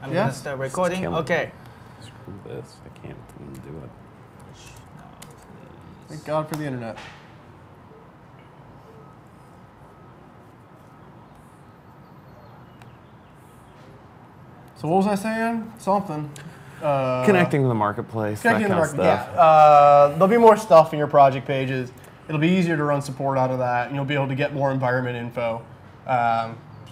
I'm gonna start recording. Okay. Screw this. I can't do it. Thank God for the internet. So what was I saying? Something. Connecting to the marketplace. Connecting that to the kind market. of stuff. Yeah. There'll be more stuff in your project pages. It'll be easier to run support out of that, and you'll be able to get more environment info.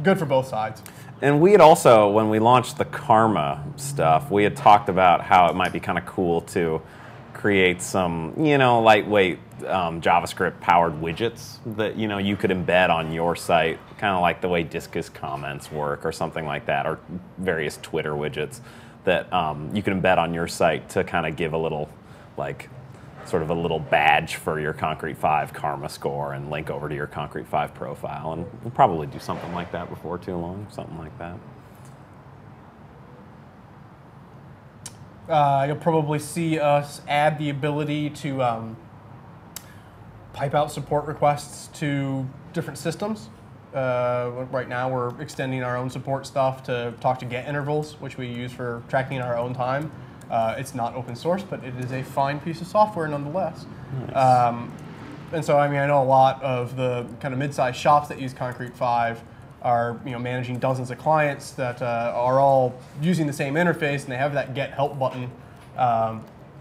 Good for both sides. And we had also, when we launched the Karma stuff, we had talked about how it might be kind of cool to create some, lightweight JavaScript-powered widgets that, you could embed on your site, kind of like the way Discus comments work or something like that, or various Twitter widgets that you can embed on your site to kind of give a little, sort of a little badge for your Concrete 5 Karma score and link over to your Concrete 5 profile. And we'll probably do something like that before too long, something like that. You'll probably see us add the ability to pipe out support requests to different systems. Right now we're extending our own support stuff to talk to get intervals, which we use for tracking our own time. It's not open source, but it is a fine piece of software nonetheless. Nice. And so, I know a lot of the kind of mid-sized shops that use Concrete 5 are managing dozens of clients that are all using the same interface, and they have that get help button.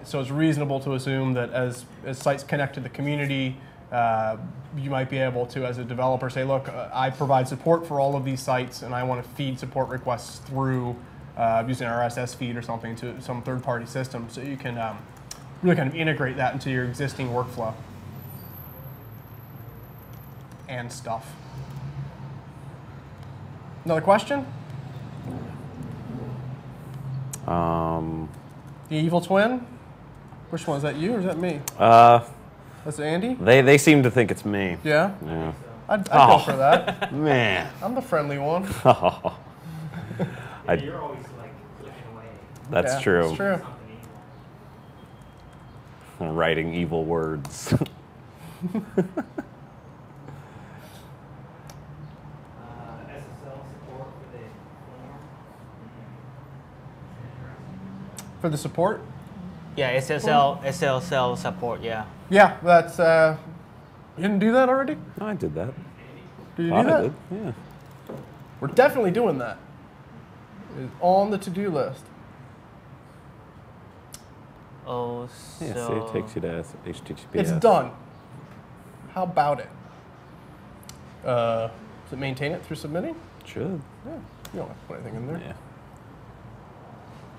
So it's reasonable to assume that as sites connect to the community, you might be able to, as a developer, say, look, I provide support for all of these sites, and I want to feed support requests through using an RSS feed or something to some third-party system, so you can really kind of integrate that into your existing workflow and stuff. Another question? The evil twin? Which one? Is that you or is that me? That's Andy? They seem to think it's me. Yeah? Yeah. I'd go for that. Man. I'm the friendly one. You're always looking away. That's true. That's true. I'm writing evil words. For the support? Yeah, SSL support, yeah. Yeah, that's, you didn't do that already? No, I did that. Did you do that? I did, yeah. We're definitely doing that. It's on the to-do list. Oh, so... Yeah, see, it takes you to HTTPS. It's done. How about it? Does it maintain it through submitting? It should. Yeah. You don't have to put anything in there. Yeah.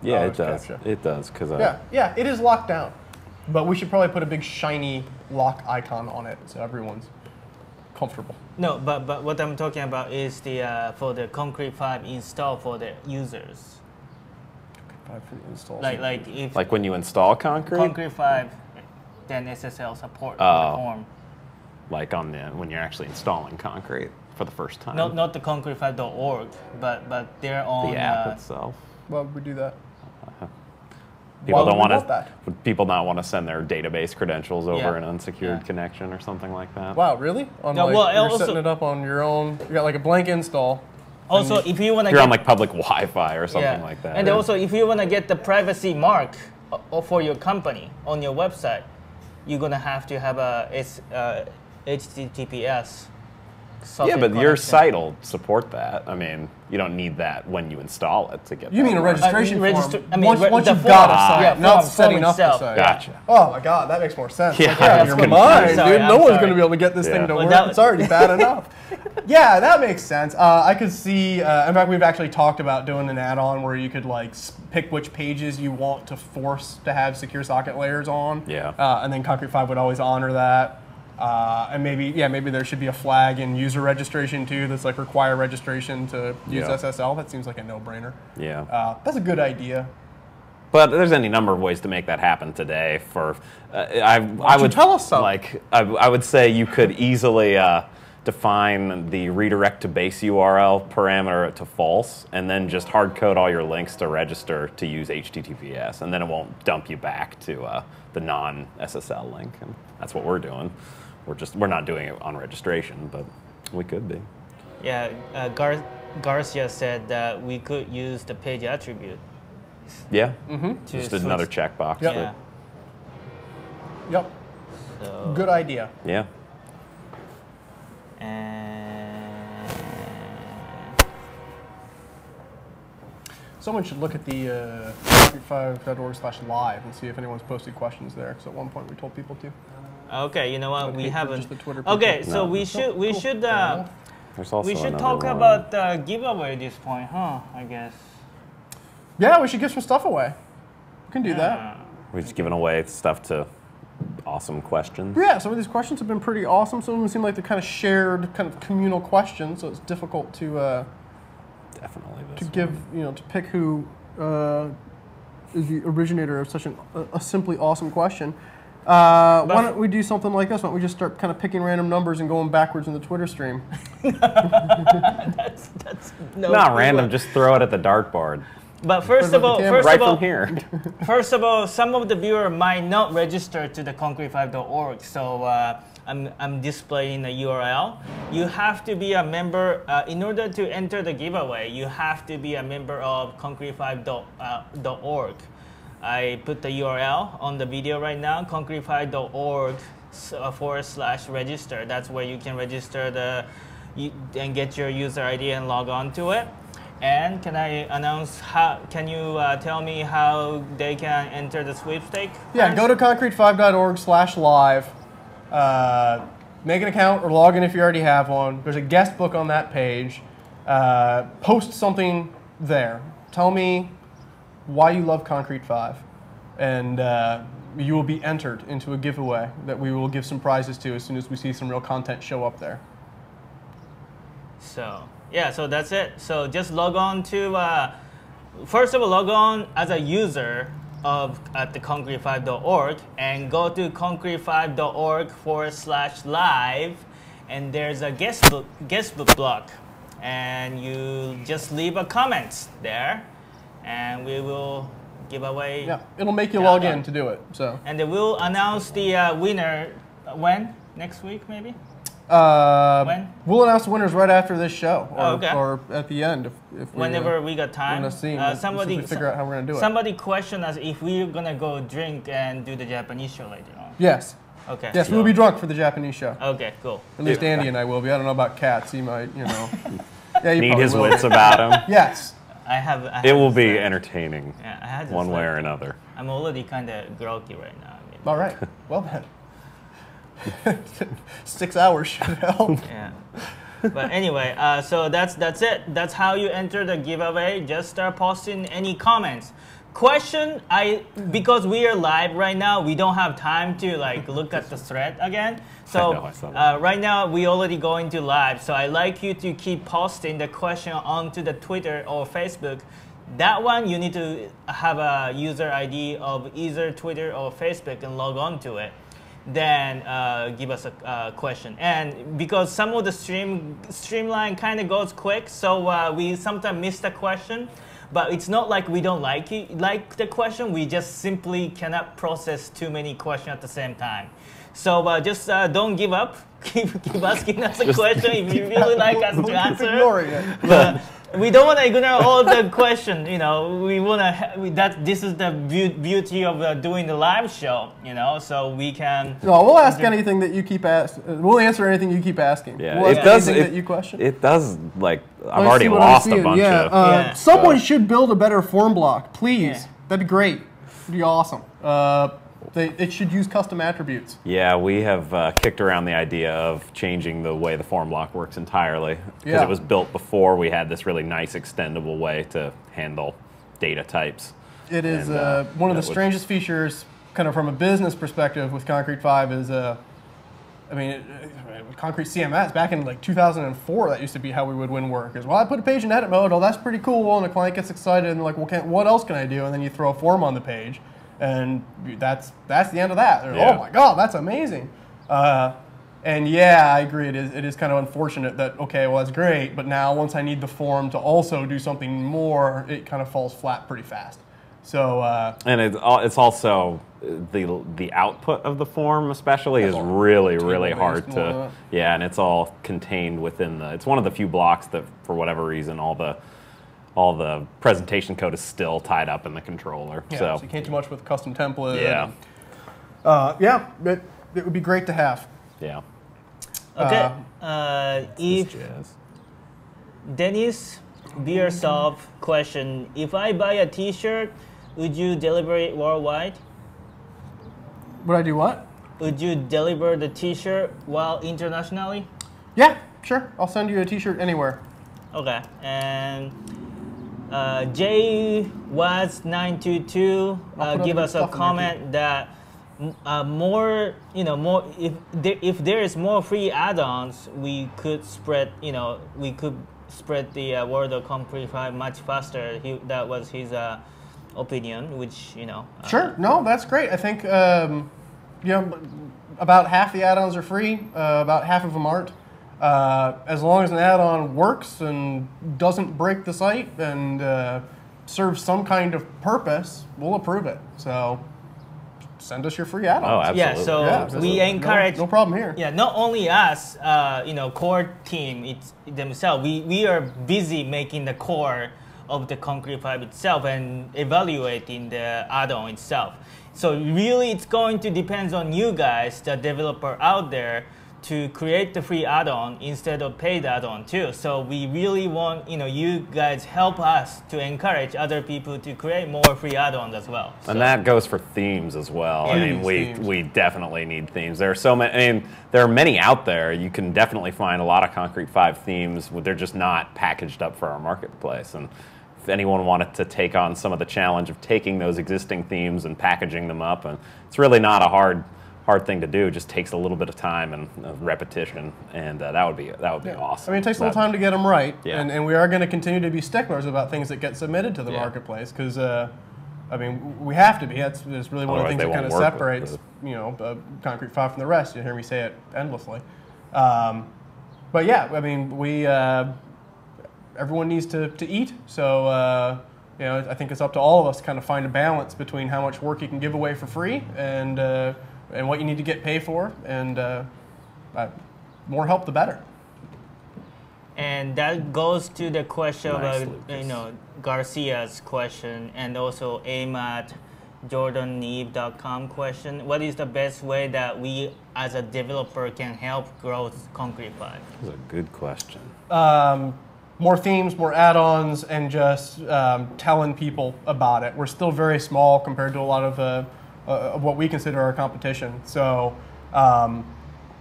Yeah, Oh, it does. Captcha. It does, because yeah, it is locked down. But we should probably put a big shiny lock icon on it so everyone's comfortable. No, but what I'm talking about is the for the Concrete 5 install for the users. Concrete 5 for the install. Like when you install Concrete? Concrete 5, then SSL support for the form. Like when you're actually installing Concrete for the first time. Not the concrete5.org, but they're on the app itself. Why would we do that? People don't want to. Would people not want to send their database credentials over an unsecured connection or something like that? Wow, really? You're setting it up on your own. You got like a blank install. Also, if you want to you're on like public Wi-Fi or something like that. And also, if you want to get the privacy mark for your company on your website, you're gonna have to have a HTTPS. Yeah, but your site will support that. You don't need that when you install it to get. You mean a registration form? Once you've form, got a site, not form setting up the itself. site. Gotcha. Oh my God, that makes more sense. Yeah, you're mine, dude. No one's going to be able to get this thing to work. It's already bad enough. Yeah, that makes sense. I could see. In fact, we've actually talked about doing an add-on where you could pick which pages you want to force to have secure socket layers on. Yeah. And then Concrete 5 would always honor that. And maybe there should be a flag in user registration too that's require registration to use SSL. That seems like a no-brainer. Yeah. That's a good idea. But there's any number of ways to make that happen today. I would tell us some. I would say you could easily define the redirect to base URL parameter to false, and then just hard code all your links to register to use HTTPS, and then it won't dump you back to the non-SSL link. And that's what we're doing. We're not doing it on registration, but we could be. Yeah, Garcia said that we could use the page attribute. Yeah. to Just switch- another checkbox. Yep. Yeah. Yep. So, Good idea. Yeah. and Someone should look at the concrete5.org/live and see if anyone's posted questions there. Because at one point we told people to. okay, you know what? But We hate for haven't. just the Twitter people. Okay, so No. we should Cool. Fair enough. There's also we should another talk one. about the giveaway at this point, huh? I guess. Yeah, we should give some stuff away. We can do that. We're just giving away stuff to awesome questions. Yeah, some of these questions have been pretty awesome. Some of them seem like they're kind of shared, kind of communal questions, so it's difficult to Definitely to this. give, to pick who is the originator of such a simply awesome question. Why don't we do something like this? Why don't we just start kind of picking random numbers and going backwards in the Twitter stream? That's no Not clue. random, just throw it at the dartboard. But first of all, Right from here. First of all, some of the viewer might not register to the concrete5.org, so I'm displaying the URL. You have to be a member in order to enter the giveaway. You have to be a member of concrete5.org. I put the URL on the video right now, concrete5.org/register. That's where you can register and get your user ID and log on to it. And can I announce how? Can you tell me how they can enter the sweepstake? Yeah, go to concrete5.org/live. Make an account or log in if you already have one. There's a guest book on that page. Post something there. Tell me why you love Concrete 5. And you will be entered into a giveaway that we will give some prizes to as soon as we see some real content show up there. So yeah, so that's it. So just log on to first of all, log on as a user at the concrete5.org and go to concrete5.org/live, and there's a guest book block, and you just leave a comment there, and we will give away. Yeah, it'll make you Yeah, log yeah. in to do it. So. And they will announce the winner when? Next week, maybe? When? We'll announce the winners right after this show, or, Oh, okay. or at the end if we, Whenever we got time. as soon Somebody as we figure out how we're going to do it. Somebody questioned us if we're gonna go drink and do the Japanese show later on. Yes. Okay. Yes, so- we'll be drunk for the Japanese show. Okay, cool. At least Andy and I will be. I don't know about Katz. He might, Yeah, you Need probably his will. wits about him. Yes. I have It will this, be entertaining, Yeah, I had this, one way like- or another. I'm already kind of groggy right now. All right. Well then. 6 hours should help. Yeah. But anyway, so that's it. That's how you enter the giveaway. Just start posting any comments. Question, because we are live right now, we don't have time to look at the thread again. So I know, I saw that. right now we already going to live. So I like you to keep posting the question onto the Twitter or Facebook. That one you need to have a user ID of either Twitter or Facebook and log on to it. Then give us a question. And because some of the streamline kind of goes quick, so we sometimes miss the question. But it's not like we don't like the question. We just simply cannot process too many questions at the same time. So just don't give up. Keep asking us a question if you really like us to Keep answer. ignoring it. But we don't want to ignore all the questions. We want to. This is the beauty of doing the live show. So we can. No, we'll ask anything that you keep asking. We'll answer anything you keep asking. Yeah, We'll it ask does. anything that you question. It does. I've Let's already see what I'm lost a seeing. bunch Yeah, of. Yeah. Someone should build a better form block, please. Yeah. That'd be great. It'd be awesome. It should use custom attributes. Yeah, we have kicked around the idea of changing the way the form block works entirely because Yeah. it was built before we had this really nice extendable way to handle data types. It is And, one of the that would- strangest features, kind of from a business perspective, with Concrete 5 is, Concrete CMS, back in 2004, that used to be how we would win work. Is, well, I put a page in edit mode, that's pretty cool, and the client gets excited, and what else can I do? And then you throw a form on the page, and that's the end of that. They're, Yeah. Oh my God, that's amazing. And yeah, I agree. It is kind of unfortunate that, okay, well, that's great, but now once I need the form to also do something more, it kind of falls flat pretty fast. So and it's also the output of the form especially is really hard to and it's all contained within it's one of the few blocks that for whatever reason all the presentation code is still tied up in the controller. Yeah, so you can't do much with custom template. Yeah. It would be great to have. Yeah. Okay. If Dennis Beersoft question: if I buy a T-shirt, would you deliver it worldwide? Would I do what? Would you deliver the T-shirt while internationally? Yeah, sure. I'll send you a T-shirt anywhere. Okay. And JWaz922 give us a comment that more if there is more free add-ons, we could spread the word of Concrete 5 much faster. That was his opinion, which Sure. No, that's great. I think about half the add-ons are free. About half of them aren't. As long as an add-on works and doesn't break the site and serves some kind of purpose, we'll approve it. So send us your free add-ons. Oh, absolutely. Yeah, so we encourage. No problem here. Yeah, not only us, core team themselves. We are busy making the core of the Concrete 5 itself and evaluating the add-on itself. So really, it's going to depend on you guys, the developer out there, to create the free add-on instead of paid add-on too. So we really want you guys help us to encourage other people to create more free add-ons as well. And that goes for themes as well. Yeah. I mean, we definitely need themes. There are so many. I mean, there are many out there. You can definitely find a lot of Concrete 5 themes. They're just not packaged up for our marketplace. And if anyone wanted to take on some of the challenge of taking those existing themes and packaging them up, and it's really not a hard thing to do. It just takes a little bit of time and repetition, and that would be awesome. I mean, it takes a little time to get them right, Yeah. and we are going to continue to be sticklers about things that get submitted to the Yeah. marketplace, because I mean, we have to be. That's really one of the Otherwise things they that kind of won't work separates with Concrete 5 from the rest. You hear me say it endlessly, but yeah, I mean, everyone needs to eat, so I think it's up to all of us to kind of find a balance between how much work you can give away for free and what you need to get paid for, and more help the better. And that goes to the question Nice, of Garcia's question, and also aim at JordanNeve.com question. What is the best way that we as a developer can help grow Concrete 5? That's a good question. More themes, more add-ons, and just telling people about it. We're still very small compared to a lot of what we consider our competition. So,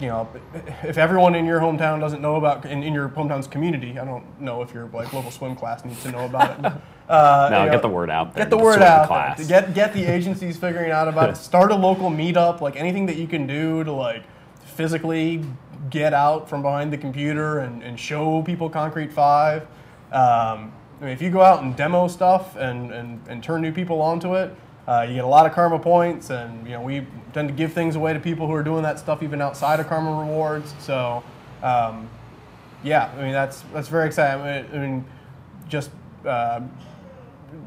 if everyone in your hometown doesn't know about, in your hometown's community, I don't know if your local swim class needs to know about it. Get the word out there. Get the word out there. Get the agencies figuring out about it. Start a local meetup, anything that you can do to physically get out from behind the computer and show people Concrete 5. I mean, if you go out and demo stuff and turn new people onto it, you get a lot of karma points, and we tend to give things away to people who are doing that stuff even outside of karma rewards. So, yeah, I mean that's very exciting. I mean, just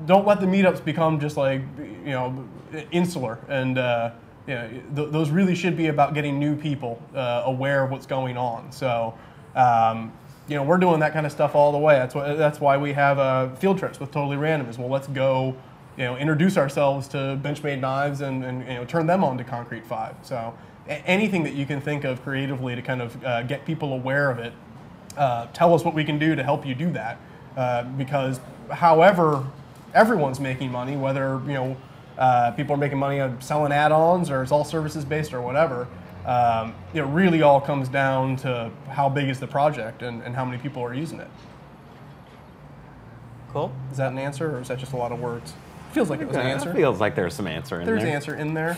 don't let the meetups become just insular, and those really should be about getting new people aware of what's going on. So, we're doing that kind of stuff all the way. That's why we have field trips with Totally Random. Is let's go. Introduce ourselves to Benchmade knives and turn them on to Concrete 5. So anything that you can think of creatively to kind of get people aware of it, tell us what we can do to help you do that. Because however everyone's making money, whether people are making money on selling add-ons or it's all services based or whatever, it really all comes down to how big is the project and how many people are using it. Cool. Is that an answer, or is that just a lot of words? Feels like it was an answer. It feels like there's some answer in there. There's an answer in there.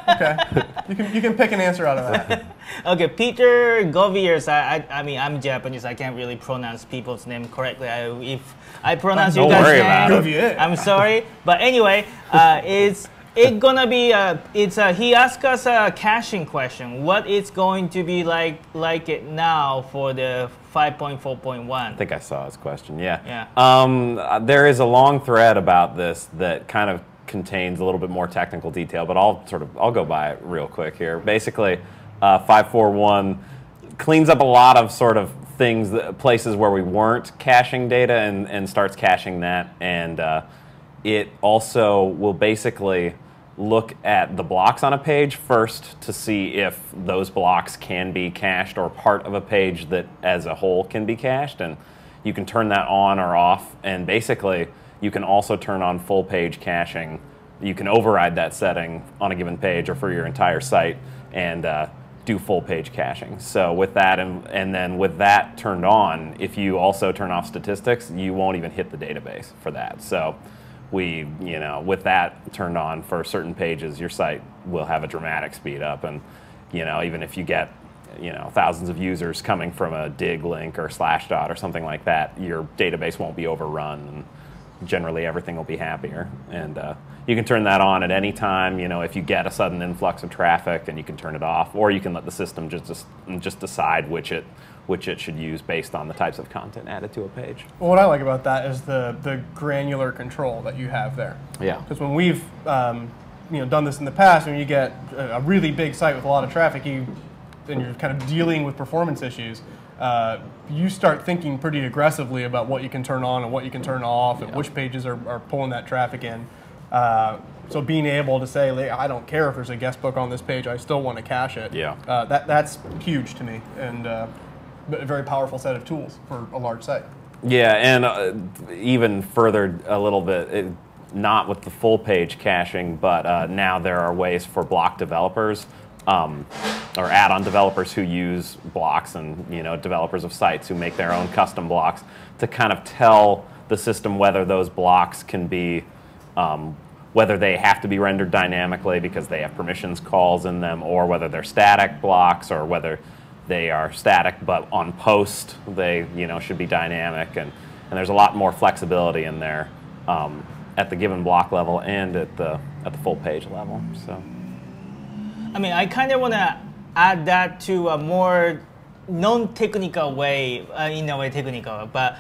Okay, you can pick an answer out of that. Okay, Peter Goviers. I mean, I'm Japanese. I can't really pronounce people's name correctly. If I pronounce you guys' name, I'm sorry. But anyway, it's gonna be he asked us a caching question. What it's going to be like it now for the 5.4.1. I think I saw his question. Yeah. Yeah. There is a long thread about this that kind of contains a little bit more technical detail, but I'll go by it real quick here. Basically, 5.4.1 cleans up a lot of sort of things, places where we weren't caching data, and starts caching that, and it also will basically look at the blocks on a page first to see if those blocks can be cached, or part of a page that as a whole can be cached, and you can turn that on or off, and basically you can also turn on full page caching. You can override that setting on a given page or for your entire site, and do full page caching. So with that, and then with that turned on, if you also turn off statistics, you won't even hit the database for that. So with that turned on for certain pages, your site will have a dramatic speed up, and even if you get thousands of users coming from a dig link or /dot or something like that, your database won't be overrun, and generally everything will be happier. And you can turn that on at any time, if you get a sudden influx of traffic, and you can turn it off, or you can let the system just decide which it should use based on the types of content added to a page. Well, what I like about that is the granular control that you have there. Yeah. Because when we've done this in the past, when you get a really big site with a lot of traffic, and you're kind of dealing with performance issues, you start thinking pretty aggressively about what you can turn on and what you can turn off, and which pages are pulling that traffic in. So being able to say, I don't care if there's a guest book on this page, I still want to cache it. Yeah. That's huge to me, and a very powerful set of tools for a large site. Yeah, and even further a little bit, not with the full page caching, but now there are ways for block developers or add-on developers who use blocks, and developers of sites who make their own custom blocks, to kind of tell the system whether those blocks can be whether they have to be rendered dynamically because they have permissions calls in them, or whether they're static blocks, or whether they are static but on post they should be dynamic, and there's a lot more flexibility in there at the given block level and at the full page level. So I mean, I kind of want to add that to a more non-technical way, in a way technical, but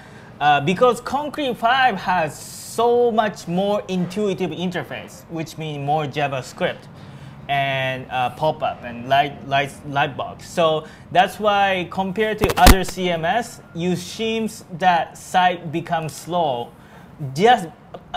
because Concrete 5 has so much more intuitive interface, which means more JavaScript and pop-up and lightbox. So that's why compared to other CMS, you seems that site becomes slow.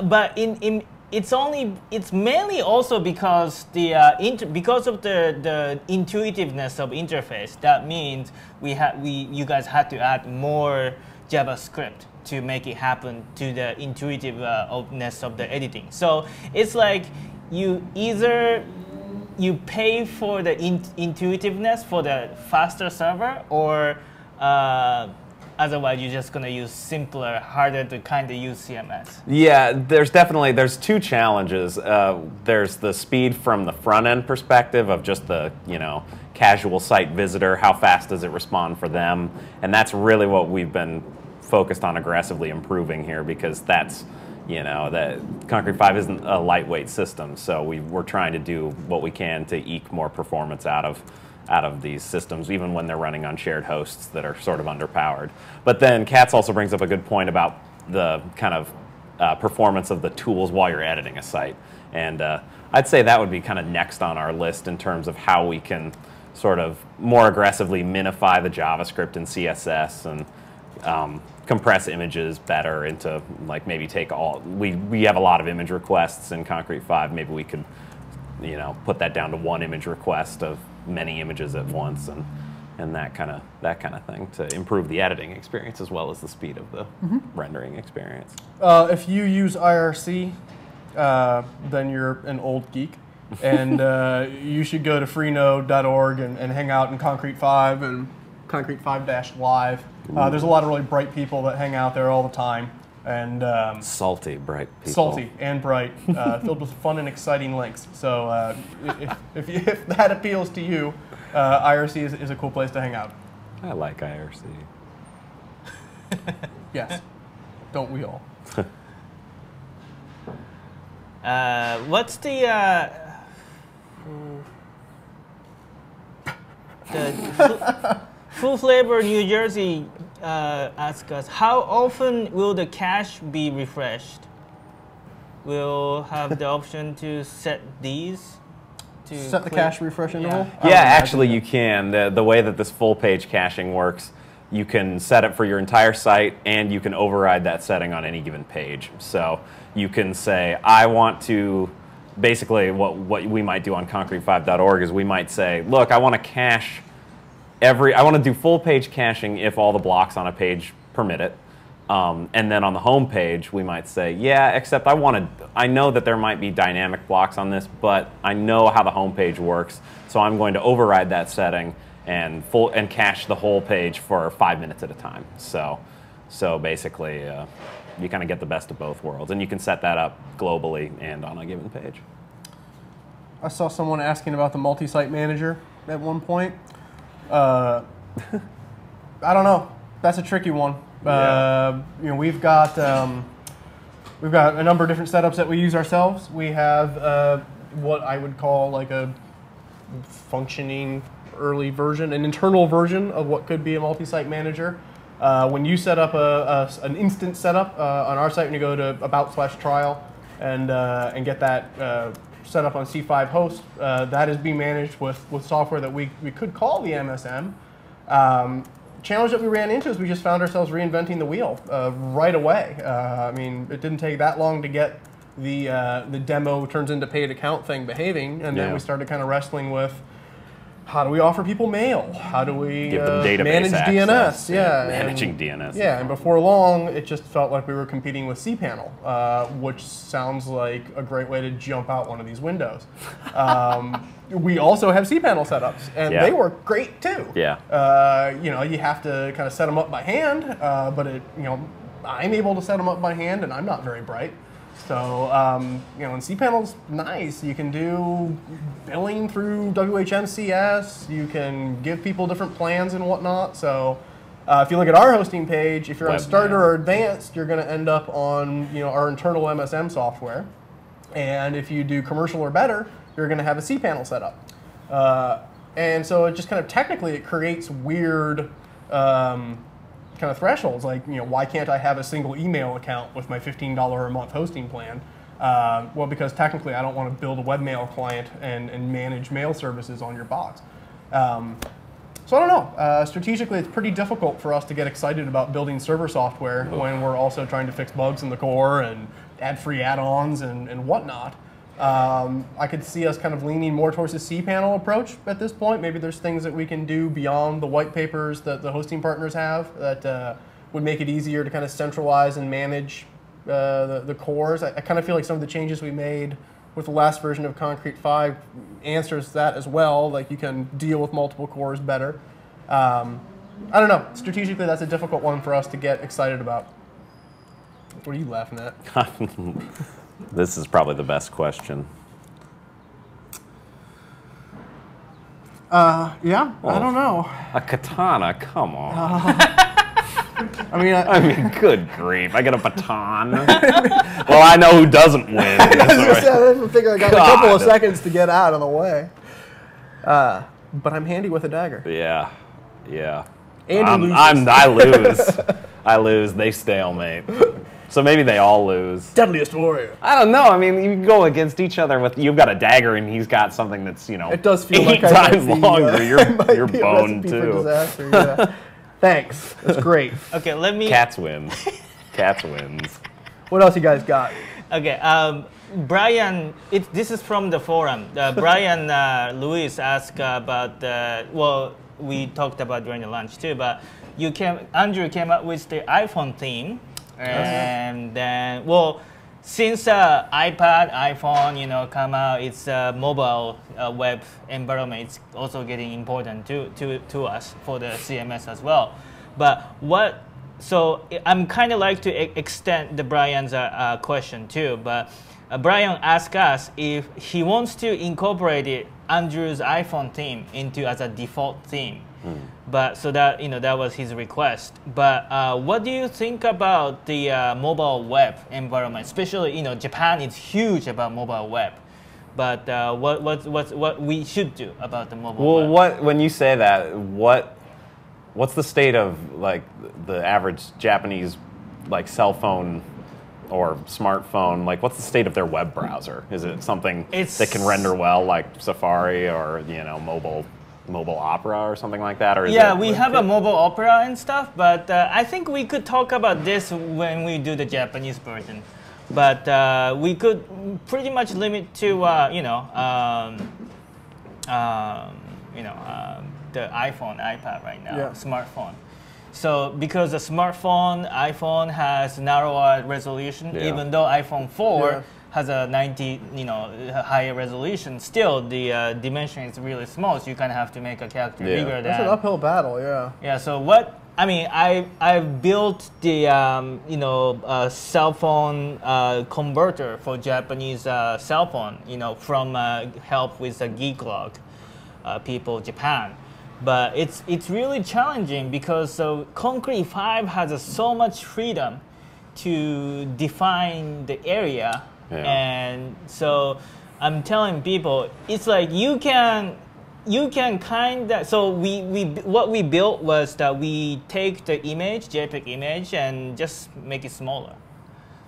But it's mainly also because because of the intuitiveness of interface. That means you guys had to add more JavaScript to make it happen to the intuitiveness of the editing. So it's like you either pay for the intuitiveness for the faster server, or otherwise you're just going to use simpler, harder to kind of use CMS. Yeah, there's two challenges. There's the speed from the front end perspective of just the casual site visitor. How fast does it respond for them? And that's really what we've been focused on aggressively improving here, because that's that Concrete 5 isn't a lightweight system, so we're trying to do what we can to eke more performance out of these systems, even when they're running on shared hosts that are sort of underpowered. But then Katz also brings up a good point about the kind of performance of the tools while you're editing a site, and I'd say that would be kind of next on our list in terms of how we can sort of more aggressively minify the JavaScript and CSS, and compress images better into, like, maybe take all, we have a lot of image requests in Concrete 5, maybe we could put that down to one image request of many images at once, and that kind of thing, to improve the editing experience as well as the speed of the rendering experience. If you use IRC, then you're an old geek, and you should go to freenode.org and hang out in Concrete 5 and Concrete 5-Live. There's a lot of really bright people that hang out there all the time, and salty, bright people. Salty and bright, filled with fun and exciting links. So if that appeals to you, IRC is a cool place to hang out. I like IRC. Yes, don't we all? What's the Full Flavor New Jersey asks us, how often will the cache be refreshed? We'll have the option to set these. To set the cache refresh interval? Yeah, actually you can. The way that this full page caching works, you can set it for your entire site and you can override that setting on any given page. So you can say, I want to, basically what we might do on concrete5.org is we might say, look, I want to cache I want to do full page caching if all the blocks on a page permit it. And then on the home page, we might say, yeah, except I know that there might be dynamic blocks on this, but I know how the home page works, so I'm going to override that setting and cache the whole page for 5 minutes at a time. So basically, you kind of get the best of both worlds, and you can set that up globally and on a given page. I saw someone asking about the multi-site manager at one point. I don't know. That's a tricky one. Yeah. We've got a number of different setups that we use ourselves. We have what I would call like a functioning early version, an internal version of what could be a multi-site manager. When you set up an instant setup on our site, when you go to about/trial and get that set up on C5 host, that is being managed with software that we could call the MSM. Challenge that we ran into is we just found ourselves reinventing the wheel right away. I mean, it didn't take that long to get the demo turns into paid account thing behaving, and then we started kind of wrestling with how do we offer people mail? How do we give them database manage access, DNS? Yeah, managing DNS. Yeah, and before long, it just felt like we were competing with cPanel, which sounds like a great way to jump out one of these windows. We also have cPanel setups, and they work great too. Yeah. You have to kind of set them up by hand, but I'm able to set them up by hand, and I'm not very bright. So, and cPanel's nice. You can do billing through WHMCS. You can give people different plans and whatnot. So, if you look at our hosting page, if you're on Starter or Advanced, you're going to end up on our internal MSM software. And if you do Commercial or Better, you're going to have a cPanel setup. And so it just kind of technically it creates weird kind of thresholds, like why can't I have a single email account with my $15 a month hosting plan? Well, because technically I don't want to build a webmail client and manage mail services on your box. So I don't know. Strategically, it's pretty difficult for us to get excited about building server software when we're also trying to fix bugs in the core and add free add-ons and whatnot. I could see us kind of leaning more towards the cPanel approach at this point. Maybe there's things that we can do beyond the white papers that the hosting partners have that would make it easier to kind of centralize and manage the cores. I kind of feel like some of the changes we made with the last version of Concrete 5 answers that as well. Like you can deal with multiple cores better. I don't know. Strategically, that's a difficult one for us to get excited about. What are you laughing at? This is probably the best question. Yeah, I don't know. A katana, come on. I mean, good grief! I get a baton. Well, I know who doesn't win. I didn't think I got a couple of seconds to get out of the way. But I'm handy with a dagger. Yeah, yeah. And I lose. I lose. They stalemate. So maybe they all lose. Deadliest warrior. I don't know. I mean, you can go against each other with. You've got a dagger, and he's got something that's It does feel 8 like times longer. You're boned too. For disaster, yeah. Thanks. That's great. Okay, let me. Katz wins. Katz wins. What else you guys got? Okay, Brian. This is from the forum. Brian Lewis asked about. Well, we talked about during the lunch too, but Andrew came up with the iPhone theme. And then, well, since iPad, iPhone, come out, it's a mobile web environment. It's also getting important to us for the CMS as well. But so I'm kind of like to extend the Brian's question too. But Brian asked us if he wants to incorporate Andrew's iPhone theme as a default theme. But so that that was his request. But what do you think about the mobile web environment? Especially Japan is huge about mobile web. But what we should do about the mobile web? Well, when you say that, what what's the state of like the average Japanese like cell phone or smartphone? Like, what's the state of their web browser? Is it something that can render well, like Safari or mobile Opera or something like that? Or is we have a mobile Opera and stuff, but I think we could talk about this when we do the Japanese version. But we could pretty much limit to the iPhone, iPad right now, smartphone. So because the smartphone, iPhone has narrower resolution, even though iPhone 4 has a 90, higher resolution, still the dimension is really small, so you kind of have to make a character bigger than. That's an uphill battle, Yeah. So I've built the cell phone converter for Japanese cell phone, from help with the Geeklog people, Japan. But it's really challenging because Concrete 5 has so much freedom to define the area, and so I'm telling people it's like you can kind of. So what we built was that we take the image, JPEG image, and just make it smaller.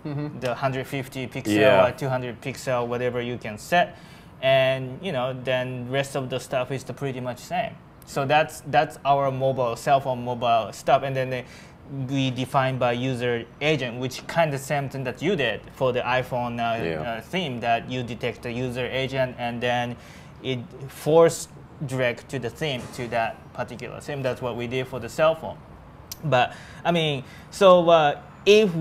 The 150 pixel or 200 pixel, whatever you can set, and then rest of the stuff is pretty much same. So that's our cell phone mobile stuff, and then we define by user agent, which kind of same thing that you did for the iPhone theme, that you detect the user agent and then it force direct to the theme, to that particular theme. That's what we did for the cell phone. But if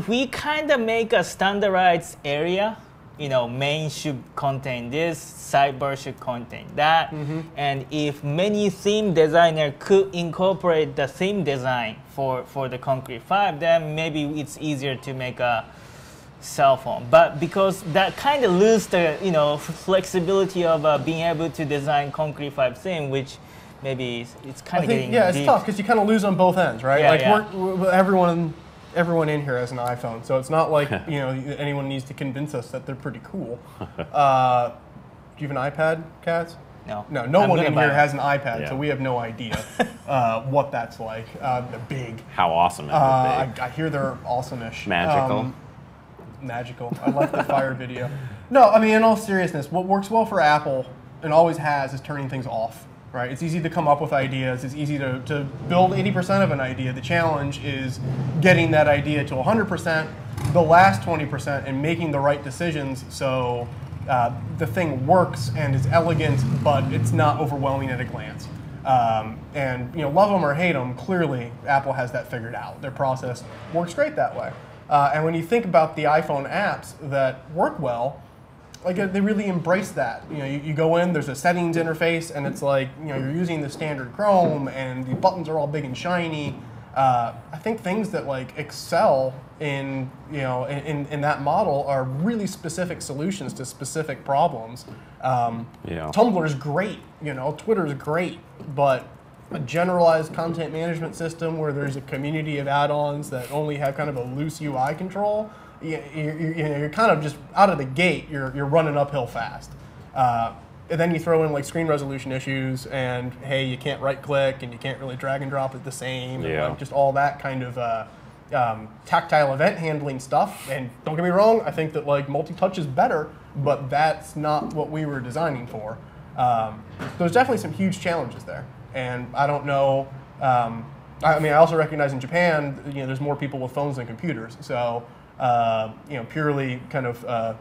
we kind of make a standardized area, main should contain this, sidebar should contain that, and if many theme designer could incorporate the theme design for the Concrete 5, then maybe it's easier to make a cell phone. But because that kind of loses the flexibility of being able to design Concrete 5 theme, which maybe it's kind of getting it's deep. tough because you kind of lose on both ends, right? Everyone in here has an iPhone, so it's not like anyone needs to convince us that they're pretty cool. Do you have an iPad, Katz? No. No one in here has an iPad, so we have no idea what that's like. They're big. How awesome it would be. I hear they're awesome-ish. Magical. Magical. I like the fire video. No, I mean, in all seriousness, what works well for Apple, and always has, is turning things off. Right? It's easy to come up with ideas. It's easy to build 80% of an idea. The challenge is getting that idea to 100%, the last 20%, and making the right decisions so the thing works and is elegant, but it's not overwhelming at a glance. And love them or hate them, clearly Apple has that figured out. Their process works great that way. And when you think about the iPhone apps that work well, like they really embrace that. You go in, there's a settings interface, and it's like you're using the standard Chrome, and the buttons are all big and shiny. I think things that like excel in that model are really specific solutions to specific problems. Tumblr's great, Twitter's great, but a generalized content management system where there's a community of add-ons that only have kind of a loose UI control. You're kind of just out of the gate. You're running uphill fast, and then you throw in like screen resolution issues, and hey, you can't right click, and you can't really drag and drop it the same, and like just all that kind of tactile event handling stuff. And don't get me wrong, I think that like multi-touch is better, but that's not what we were designing for. There's definitely some huge challenges there, and I don't know. I mean, I also recognize in Japan, there's more people with phones than computers, so. Purely kind of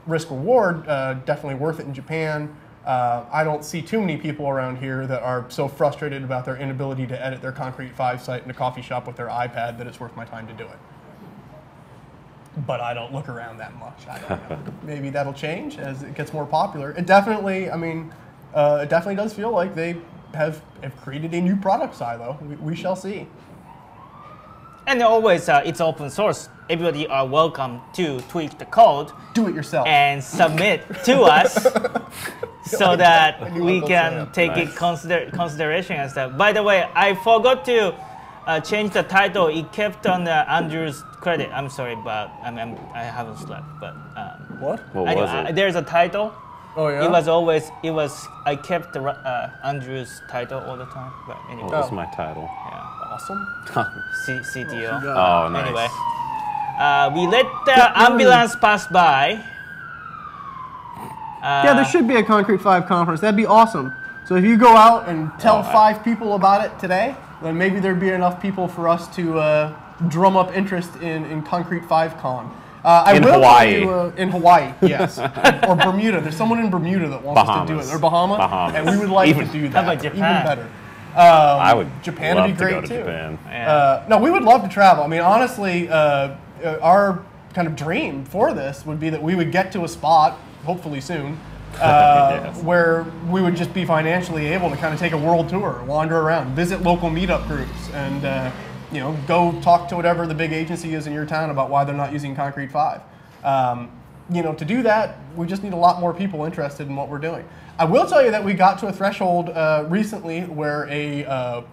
risk-reward, definitely worth it in Japan. I don't see too many people around here that are so frustrated about their inability to edit their Concrete 5 site in a coffee shop with their iPad that it's worth my time to do it. But I don't look around that much. I don't know. Maybe that'll change as it gets more popular. It definitely, it definitely does feel like they have created a new product silo. We shall see. And always, it's open source. Everybody are welcome to tweak the code. Do it yourself. And submit to us so that we can take it consideration and stuff. By the way, I forgot to change the title. It kept on Andrew's credit. I'm sorry, but I haven't slept. But what? What was it? There's a title Oh, yeah? I kept Andrew's title all the time. But anyway, What was my title? yeah. Awesome. CTO. Oh, nice. Anyway, we let the ambulance pass by. Yeah, there should be a Concrete 5 conference. That'd be awesome. So if you go out and tell 5 people about it today, then maybe there'd be enough people for us to drum up interest in Concrete 5 Con. In Hawaii. In Hawaii, yes. Or Bermuda. There's someone in Bermuda that wants us to do it. Or Bahamas. And we would like to do that. How about Japan? Even better. I would Japan love would be great to go to too. Japan. Yeah. No, we would love to travel. I mean, honestly, our kind of dream for this would be that we would get to a spot, hopefully soon, Yes. where we would just be financially able to kind of take a world tour, wander around, visit local meetup groups, and you know, go talk to whatever the big agency is in your town about why they're not using Concrete 5. You know, to do that, we just need a lot more people interested in what we're doing. I will tell you that we got to a threshold recently where a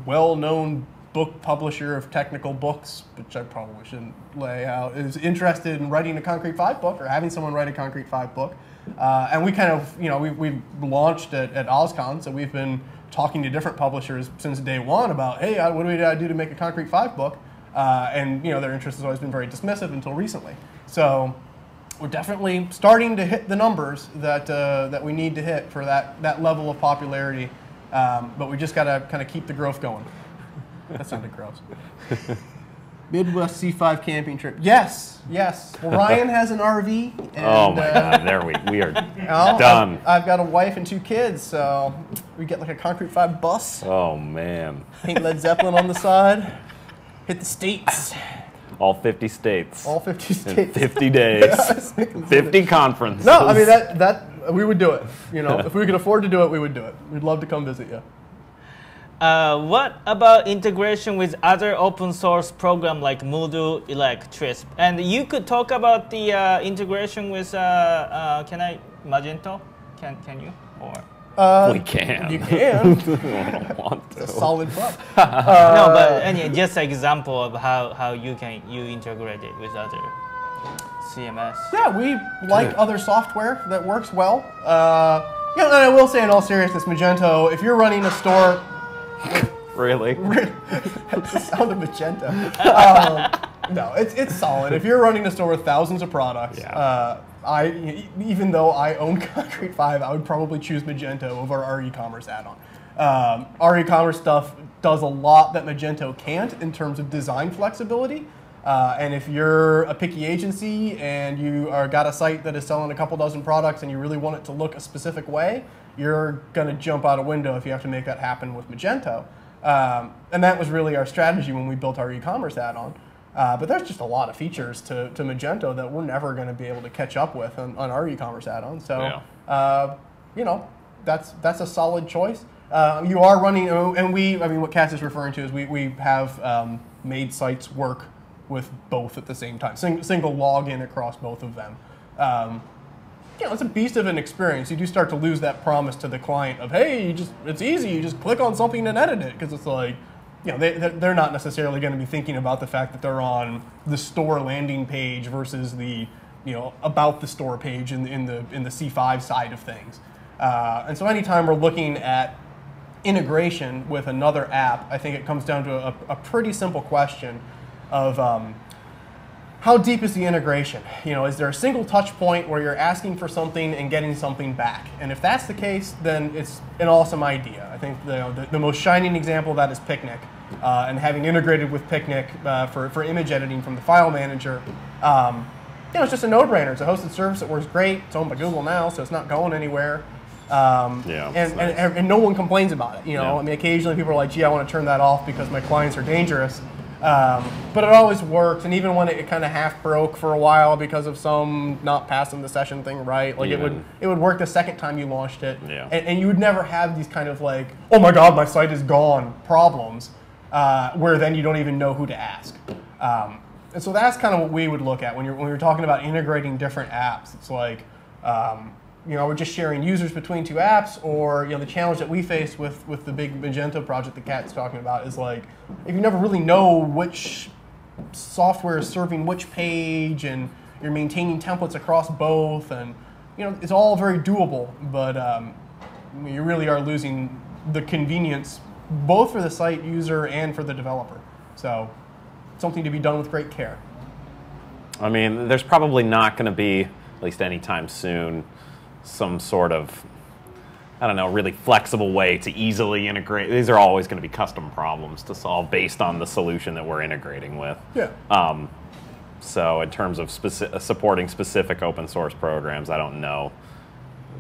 well-known book publisher of technical books, which I probably shouldn't lay out, is interested in writing a Concrete 5 book or having someone write a Concrete 5 book. And we kind of, you know, we've launched at OzCon, so we've been talking to different publishers since day one about, hey, what do we do to make a Concrete 5 book? And, you know, their interest has always been very dismissive until recently. So we're definitely starting to hit the numbers that, that we need to hit for that level of popularity. But we just got to kind of keep the growth going. That sounded gross. Midwest C5 camping trip. Yes, yes. Well, Ryan has an RV. And, Oh my God, there we are well, done. I've got a wife and 2 kids, so we get like a Concrete 5 bus, Oh man, paint Led Zeppelin on the side, hit the states, all 50 states, all 50 in states. 50 days, 50 conferences. No, I mean that we would do it. You know, if we could afford to do it, we would do it. We'd love to come visit you. What about integration with other open source program like Moodle, Trisp? And you could talk about the integration with Magento? Can you? Or We can. You can. I don't want to. It's a solid prop. no, but just an example of how you integrate it with other CMS. Yeah, we like other software that works well. You know, and I will say in all seriousness, Magento, if you're running a store. Really? That's the sound of Magento. No, it's solid. If you're running a store with thousands of products, Yeah. Even though I own Concrete 5, I would probably choose Magento over our eCommerce add-on. Our eCommerce stuff does a lot that Magento can't in terms of design flexibility. And if you're a picky agency and you got a site that is selling a couple dozen products and you really want it to look a specific way, you're going to jump out a window if you have to make that happen with Magento. And that was really our strategy when we built our eCommerce add-on. But there's just a lot of features to Magento that we're never going to be able to catch up with on our eCommerce add-on. So, you know, that's a solid choice. You are running, and what Katz is referring to is we have made sites work with both at the same time, single login across both of them. You know, it's a beast of an experience. You do start to lose that promise to the client of, hey, it's easy, you just click on something and edit it, because it's like, you know, they're not necessarily going to be thinking about the fact that they're on the store landing page versus the, you know, about the store page in the C5 side of things. And so anytime we're looking at integration with another app, I think it comes down to a pretty simple question of how deep is the integration? You know, is there a single touch point where you're asking for something and getting something back? And if that's the case, then it's an awesome idea. I think the most shining example of that is Picnic, and having integrated with Picnic for image editing from the file manager. You know, it's just a no-brainer. It's a hosted service that works great. It's owned by Google now, so it's not going anywhere. And no one complains about it. You know, I mean, occasionally people are like, "Gee, I want to turn that off because my clients are dangerous." But it always works, and even when it kind of half broke for a while because of some not passing the session thing right, like it would work the second time you launched it, and you would never have these kind of like, oh my God, my site is gone problems, where then you don't even know who to ask. And so that's kind of what we would look at when you're talking about integrating different apps. It's like, you know, we're just sharing users between 2 apps, or, you know, the challenge that we face with the big Magento project that Kat's talking about is like, if you never really know which software is serving which page, and you're maintaining templates across both, and it's all very doable, but you really are losing the convenience both for the site user and for the developer. So something to be done with great care. I mean, there's probably not going to be, at least anytime soon, some sort of, I don't know, really flexible way to easily integrate. These are always going to be custom problems to solve based on the solution that we're integrating with. Yeah. So in terms of supporting specific open source programs, I don't know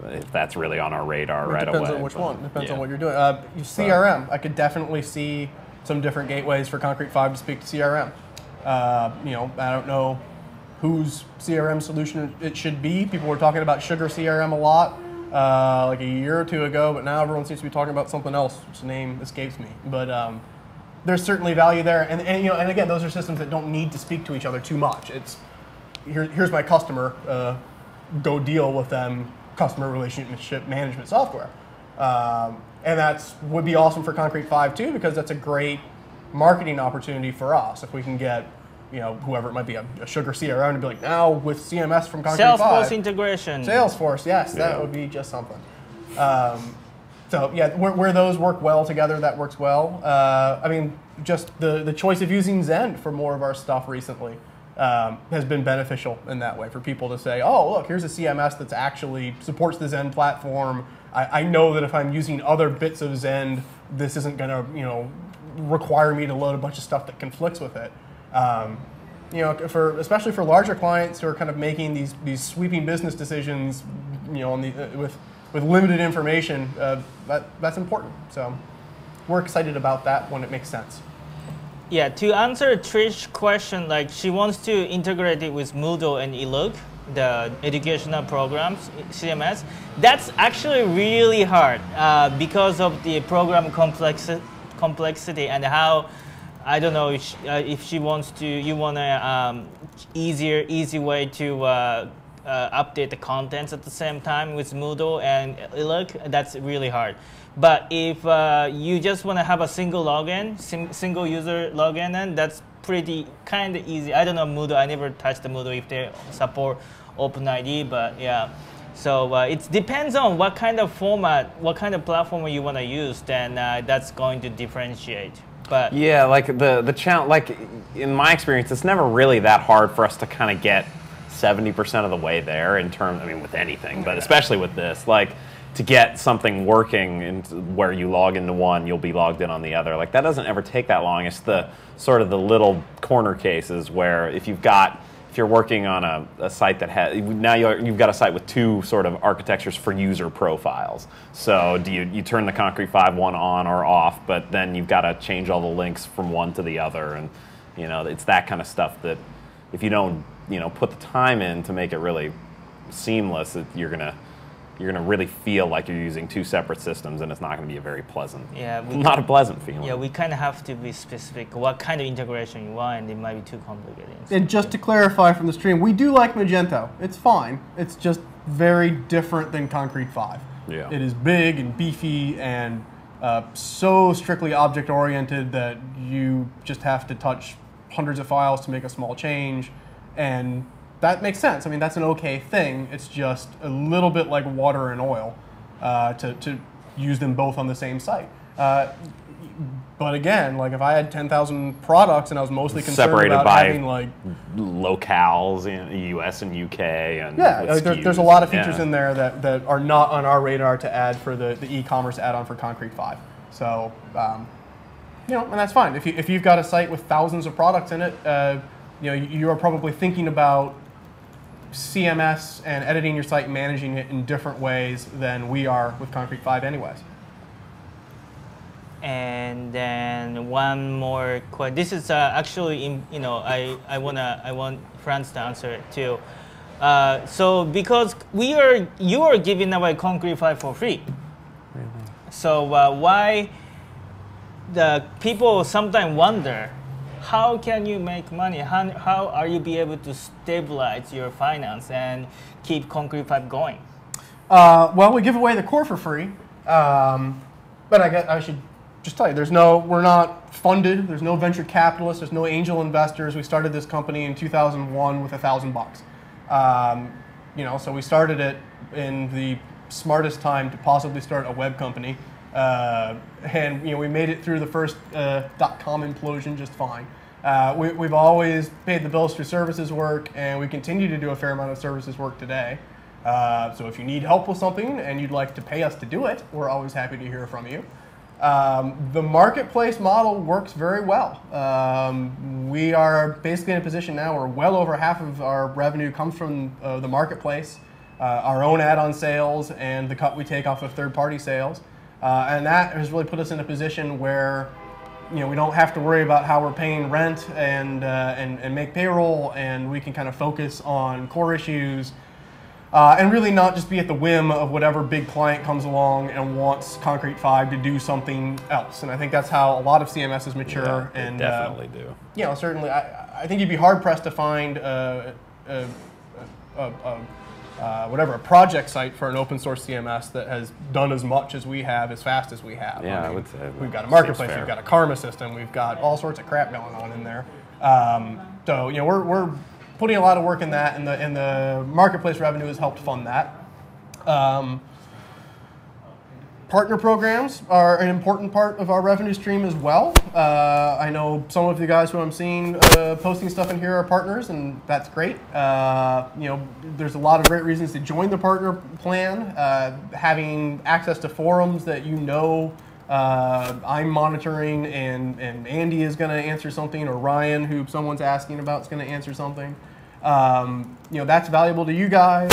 if that's really on our radar right away. Depends on which one. Depends on what you're doing. CRM, I could definitely see some different gateways for Concrete 5 to speak to CRM. I don't know whose CRM solution it should be. People were talking about Sugar CRM a lot like a year or two ago, but now everyone seems to be talking about something else, which name escapes me. But there's certainly value there, and again, those are systems that don't need to speak to each other too much. It's here's my customer, go deal with them. Customer relationship management software, and would be awesome for Concrete 5 too, because that's a great marketing opportunity for us if we can get whoever it might be, a Sugar CRM, to be like, now with CMS from Concrete 5. Salesforce integration. Salesforce, yes, that would be just something. So yeah, where those work well together, that works well. I mean, just the choice of using Zend for more of our stuff recently has been beneficial in that way for people to say, oh, look, here's a CMS that's actually supports the Zend platform. I know that if I'm using other bits of Zend, this isn't going to require me to load a bunch of stuff that conflicts with it. Especially for larger clients who are kind of making these sweeping business decisions, with limited information, that's important. So we're excited about that when it makes sense. Yeah, to answer Trish's question, like she wants to integrate it with Moodle and eLook, the educational programs, CMS. That's actually really hard because of the program complexity and how, I don't know if she wants to, you want a easy way to update the contents at the same time with Moodle and eLook. That's really hard. But if you just want to have a single login, single user login, then that's pretty kind of easy. I don't know Moodle. I never touched the Moodle if they support OpenID, but yeah. So it depends on what kind of format, what kind of platform you want to use. Then that's going to differentiate. But yeah, like the challenge, like in my experience, it's never really that hard for us to kind of get 70% of the way there in terms. I mean, with anything, but especially with this, like, to get something working and where you log into one, you'll be logged in on the other. Like, that doesn't ever take that long. It's the sort of the little corner cases where if you're working on a site that has, now you've got a site with two sort of architectures for user profiles. So do you turn the Concrete 5 one on or off, but then you've got to change all the links from one to the other, and it's that kind of stuff that if you don't put the time in to make it really seamless, you're gonna really feel like you're using two separate systems, and it's not going to be a very pleasant, not a pleasant feeling. Yeah, we kind of have to be specific what kind of integration you want, and it might be too complicated. And just to clarify from the stream, we do like Magento. It's fine. It's just very different than Concrete 5. Yeah. It is big and beefy and so strictly object-oriented that you just have to touch hundreds of files to make a small change, and that makes sense. I mean, that's an okay thing. It's just a little bit like water and oil to use them both on the same site. But again, like if I had 10,000 products and I was mostly concerned separated about by having like locales in US and UK and there's a lot of features in there that are not on our radar to add for the e-commerce add-on for Concrete 5. So and that's fine. If you've got a site with thousands of products in it, you are probably thinking about CMS and editing your site, managing it in different ways than we are with Concrete 5 anyways. And then one more question. This is actually, I want Franz to answer it too. So because you are giving away Concrete 5 for free. Really? So why the people sometimes wonder, how can you make money? How are you be able to stabilize your finance and keep Concrete 5 going? Well, we give away the core for free, but I guess I should just tell you, we're not funded. There's no venture capitalists. There's no angel investors. We started this company in 2001 with $1,000. So we started it in the smartest time to possibly start a web company. And we made it through the first .com implosion just fine. We've always paid the bills through services work, and we continue to do a fair amount of services work today. So if you need help with something and you'd like to pay us to do it, we're always happy to hear from you. The marketplace model works very well. We are basically in a position now where well over half of our revenue comes from the marketplace, our own add-on sales, and the cut we take off of third-party sales. And that has really put us in a position where we don't have to worry about how we're paying rent and make payroll, and we can kind of focus on core issues. And really not just be at the whim of whatever big client comes along and wants Concrete 5 to do something else. And I think that's how a lot of CMSs mature. Yeah, and they definitely do. Certainly, I think you'd be hard pressed to find a project site for an open source CMS that has done as much as we have, as fast as we have. Yeah, I would say we've got a marketplace, we've got a karma system, we've got all sorts of crap going on in there. So we're putting a lot of work in that, and the marketplace revenue has helped fund that. Partner programs are an important part of our revenue stream as well. I know some of the guys who I'm seeing posting stuff in here are partners, and that's great. There's a lot of great reasons to join the partner plan. Having access to forums that I'm monitoring, and Andy is going to answer something, or Ryan, who someone's asking about, is going to answer something. That's valuable to you guys.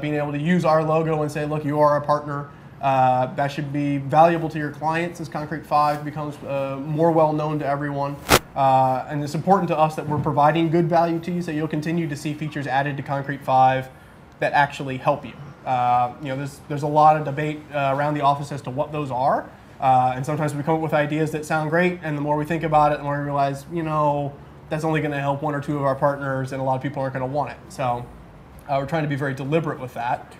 Being able to use our logo and say, look, you are a partner. That should be valuable to your clients as Concrete 5 becomes more well known to everyone. And it's important to us that we're providing good value to you, so you'll continue to see features added to Concrete 5 that actually help you. There's a lot of debate around the office as to what those are. And sometimes we come up with ideas that sound great, and the more we think about it, the more we realize, that's only going to help one or two of our partners, and a lot of people aren't going to want it. So we're trying to be very deliberate with that.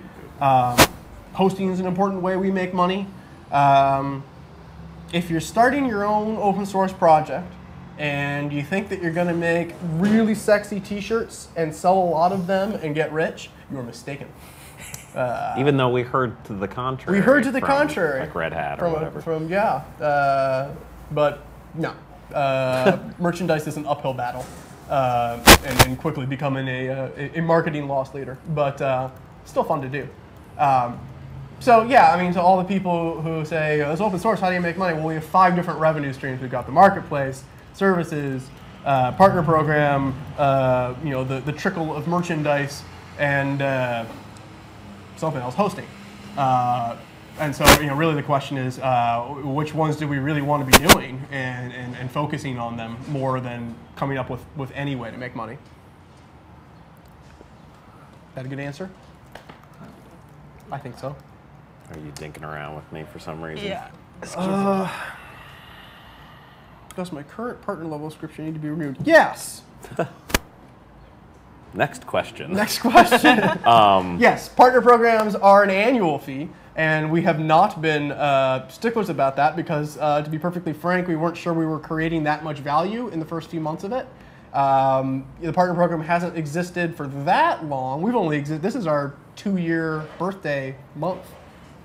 Hosting is an important way we make money. If you're starting your own open source project and you think that you're going to make really sexy t-shirts and sell a lot of them and get rich, you're mistaken. Even though we heard to the contrary. We heard to the contrary. Like Red Hat or whatever. But no. Merchandise is an uphill battle, and quickly becoming a marketing loss leader, but still fun to do. To all the people who say, it's open source, how do you make money? Well, we have 5 different revenue streams. We've got the marketplace, services, partner program, the trickle of merchandise, and something else, hosting. And so, really the question is, which ones do we really want to be doing, and focusing on them more than coming up with any way to make money? That a good answer? I think so. Are you dinking around with me for some reason? Yeah. Does my current partner level subscription need to be renewed? Yes. Next question. Next question. Yes, partner programs are an annual fee, and we have not been sticklers about that because, to be perfectly frank, we weren't sure we were creating that much value in the first few months of it. The partner program hasn't existed for that long. We've only existed, this is our 2-year birthday month.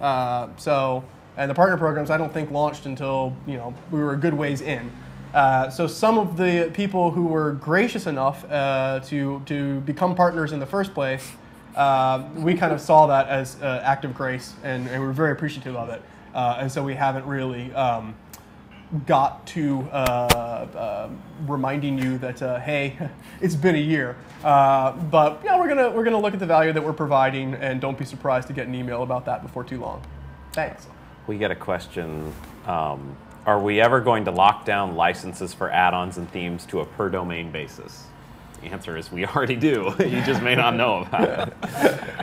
And the partner programs I don't think launched until, we were a good ways in. So some of the people who were gracious enough to become partners in the first place, we kind of saw that as an act of grace, and we were very appreciative of it. And so we haven't really got to reminding you that, hey, it's been a year. But yeah, we're gonna look at the value that we're providing, and don't be surprised to get an email about that before too long. Thanks. We get a question. Are we ever going to lock down licenses for add-ons and themes to a per domain basis? The answer is we already do. You just may not know about it.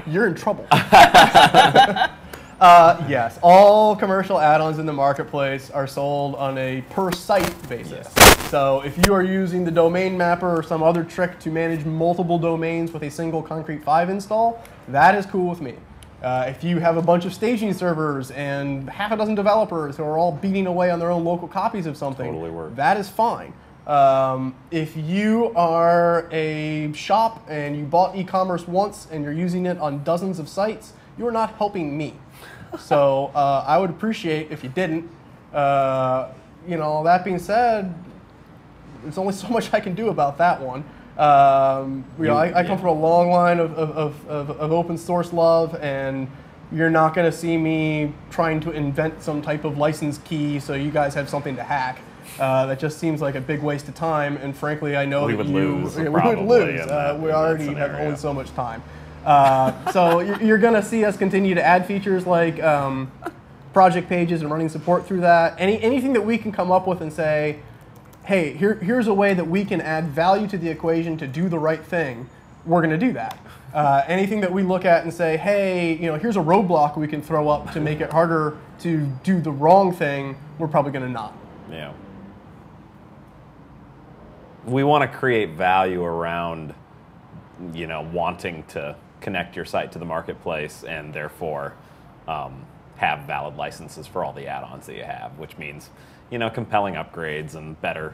You're in trouble. Yes, all commercial add-ons in the marketplace are sold on a per site basis. Yes. So if you are using the domain mapper or some other trick to manage multiple domains with a single Concrete 5 install, that is cool with me. If you have a bunch of staging servers and half a dozen developers who are all beating away on their own local copies of something, totally works. That is fine. If you are a shop and you bought e-commerce once and you're using it on dozens of sites, you are not helping me. So I would appreciate if you didn't. That being said, there's only so much I can do about that one. I come from a long line of open source love, and you're not going to see me trying to invent some type of license key so you guys have something to hack. That just seems like a big waste of time, and frankly, I know we that would we lose. would lose. We already have only so much time. So you're going to see us continue to add features like project pages and running support through that. Anything that we can come up with and say, hey, here's a way that we can add value to the equation to do the right thing, we're going to do that. Anything that we look at and say, hey, here's a roadblock we can throw up to make it harder to do the wrong thing, we're probably going to not. Yeah. We want to create value around, wanting to connect your site to the marketplace and therefore have valid licenses for all the add-ons that you have, which means, compelling upgrades and better,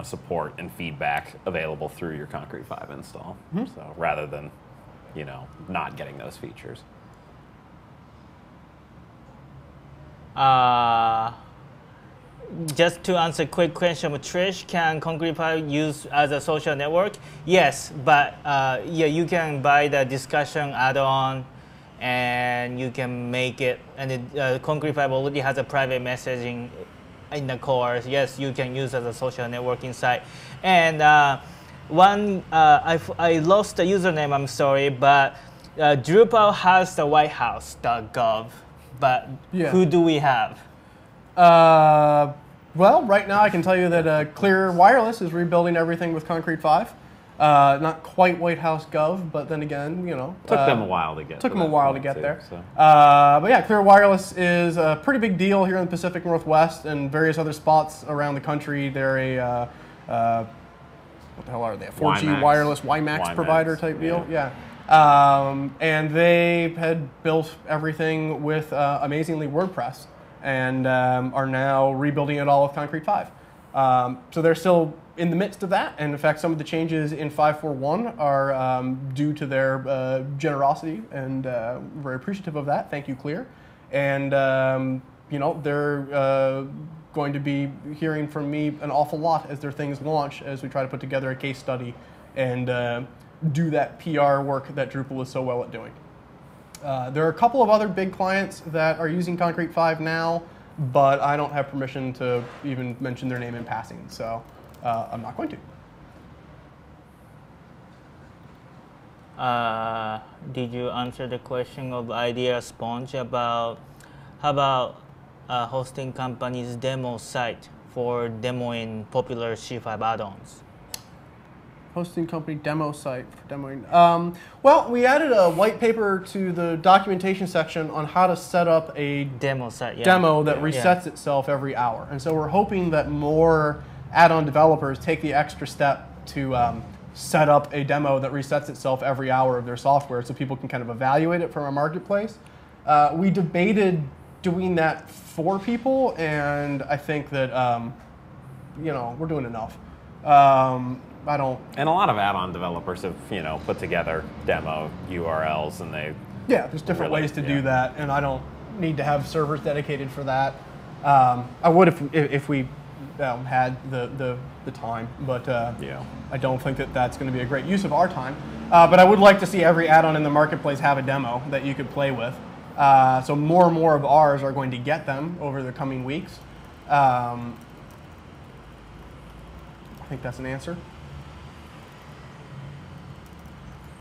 support and feedback available through your Concrete 5 install. Mm-hmm. So rather than, not getting those features. Just to answer a quick question with Trish, can Concrete 5 use as a social network? Yes, but you can buy the discussion add-on and you can make it, and Concrete 5 already has a private messaging in the core. Yes, you can use as a social networking site. And I lost the username, I'm sorry, but Drupal has the whitehouse.gov, but who do we have? Well, right now I can tell you that Clear Wireless is rebuilding everything with Concrete 5. Not quite White House Gov, but then again, took them a while to get. Took them a while to get there. So. But yeah, Clear Wireless is a pretty big deal here in the Pacific Northwest and various other spots around the country. They're a what the hell are they? A 4G WiMAX. Wireless WiMAX provider type deal. Yeah. And they had built everything with amazingly WordPress, and are now rebuilding it all with Concrete 5. So they're still in the midst of that, and in fact some of the changes in 5.4.1 are due to their generosity, and very appreciative of that. Thank you, Clear. And they're going to be hearing from me an awful lot as their things launch, as we try to put together a case study and do that PR work that Drupal is so well at doing. There are a couple of other big clients that are using Concrete 5 now, but I don't have permission to even mention their name in passing, so I'm not going to. Did you answer the question of Idea Sponge about how about hosting company's demo site for demoing popular C5 add-ons? Hosting company demo site for demoing. Well, we added a white paper to the documentation section on how to set up a demo site, demo that resets itself every hour. And so we're hoping that more add-on developers take the extra step to set up a demo that resets itself every hour of their software so people can kind of evaluate it from our marketplace. We debated doing that for people, and I think that we're doing enough. I don't. And a lot of add-on developers have, put together demo URLs, and they. Yeah, there's different ways to do that, and I don't need to have servers dedicated for that. I would if we had the time, but I don't think that that's going to be a great use of our time. But I would like to see every add-on in the marketplace have a demo that you could play with. So more and more of ours are going to get them over the coming weeks. I think that's an answer.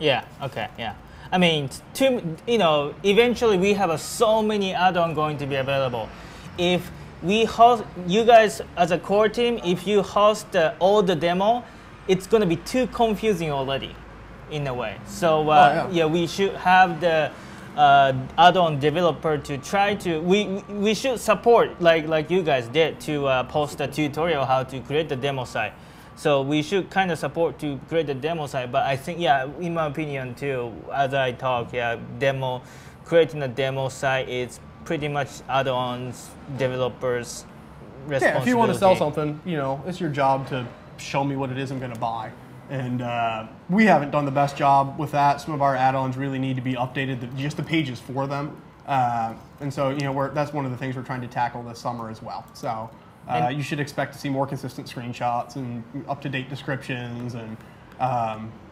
Yeah. Okay. Yeah. I mean, eventually we have so many add-on going to be available. If we host, you guys as a core team, if you host all the demo, it's going to be too confusing already, in a way. So we should have the add-on developer to try to. We should support like you guys did to post a tutorial how to create the demo site. So we should kind of support to create the demo site, but I think, in my opinion too, as I talk, creating a demo site is pretty much add-ons developers' responsibility. Yeah, if you want to sell something, it's your job to show me what it is I'm going to buy. And we haven't done the best job with that. Some of our add-ons really need to be updated, just the pages for them. And so, that's one of the things we're trying to tackle this summer as well. So you should expect to see more consistent screenshots and up-to-date descriptions, and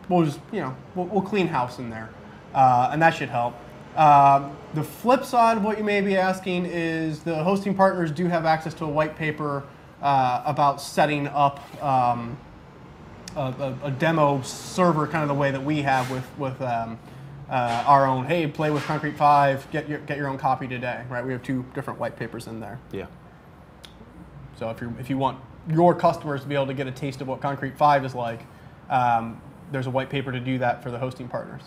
we'll just, we'll clean house in there, and that should help. The flip side of what you may be asking is the hosting partners do have access to a white paper about setting up a demo server, kind of the way that we have with our own. Hey, play with Concrete 5. Get your own copy today. Right? We have 2 different white papers in there. Yeah. So if you want your customers to be able to get a taste of what Concrete 5 is like, there's a white paper to do that for the hosting partners.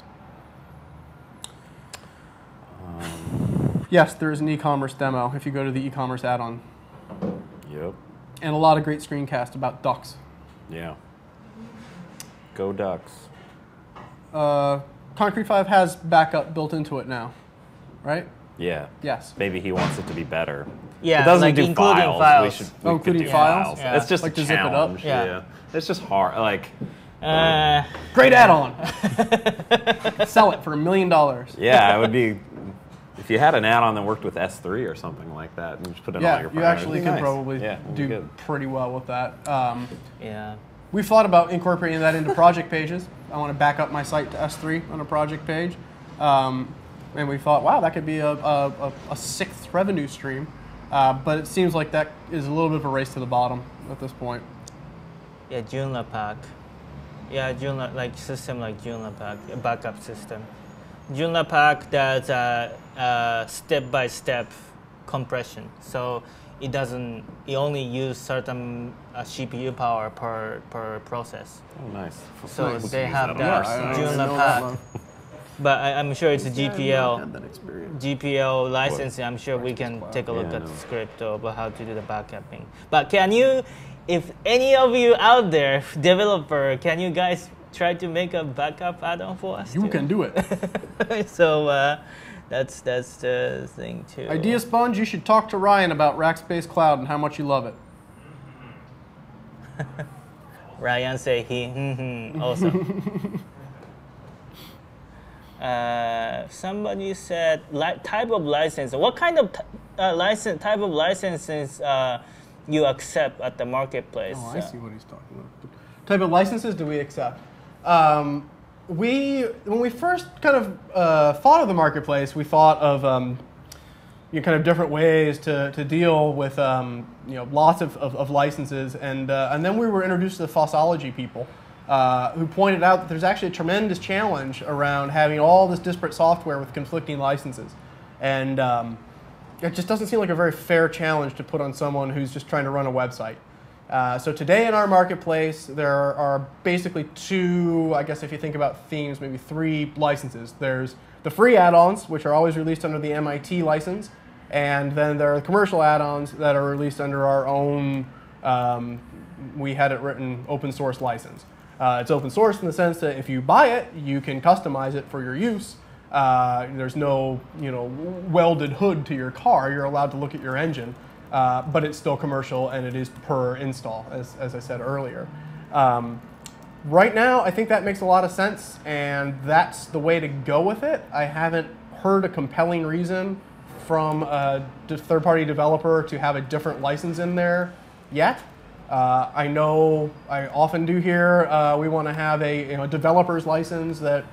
Yes, there is an e-commerce demo if you go to the e-commerce add-on. Yep. And a lot of great screencasts about ducks. Yeah. Go Ducks. Concrete 5 has backup built into it now, right? Yeah. Yes. Maybe he wants it to be better. Yeah, it doesn't like do including files. We could including do files? Yeah. It's just Like a to zip it up? challenge. Yeah. It's just hard. Like, Great add-on. Sell it for $1 million. yeah, it would be. If you had an add-on that worked with S3 or something like that, and just put it on all your Yeah, you partners, actually it'd be could nice. probably Yeah, it'd be do good. pretty well with that. Yeah. We've thought about incorporating that into project pages. I want to back up my site to S3 on a project page. And we thought, wow, that could be a 6th revenue stream. But it seems like that is a little bit of a race to the bottom at this point. Yeah, Joomla Pack. Yeah, Joomla, like system like Joomla Pack, a backup system. Joomla Pack does step-by-step compression. So it only use certain CPU power per process. Oh, nice. So Nice. they Use have on that our side. Joomla Pack. But I'm sure it's a GPL licensing. I'm sure we can take a look Yeah, at no. the script about how to do the backupping. But can you, if any of you out there, developer, can you guys try to make a backup add-on for us? You can do it. So that's the thing too. Idea Sponge, you should talk to Ryan about Rackspace Cloud and how much you love it. Ryan say awesome. Somebody said type of license. What kind of type of licenses you accept at the marketplace? Oh, I see what he's talking about. What type of licenses do we accept? When we first kind of thought of the marketplace, we thought of kind of different ways to deal with lots of licenses, and then we were introduced to the Fossology people, who pointed out that there's actually a tremendous challenge around having all this disparate software with conflicting licenses, and it just doesn't seem like a very fair challenge to put on someone who's just trying to run a website. So today in our marketplace, there are basically 2, I guess if you think about themes, maybe 3 licenses. There's the free add-ons, which are always released under the MIT license, and then there are the commercial add-ons that are released under our own, we had it written, open source license. It's open source in the sense that if you buy it, you can customize it for your use. There's no welded hood to your car. You're allowed to look at your engine. But it's still commercial, and it is per install, as I said earlier. Right now, I think that makes a lot of sense, and that's the way to go with it. I haven't heard a compelling reason from a third-party developer to have a different license in there yet. I know I often do hear we want to have a developer's license that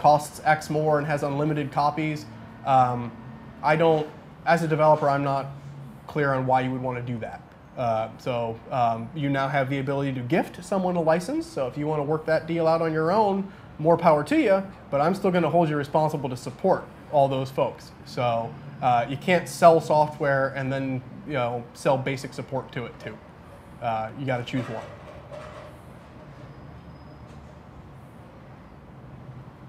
costs X more and has unlimited copies. I don't, as a developer, I'm not clear on why you would want to do that. So you now have the ability to gift someone a license. So if you want to work that deal out on your own, more power to you, but I'm still going to hold you responsible to support all those folks. So you can't sell software and then sell basic support to it too. You got to choose one.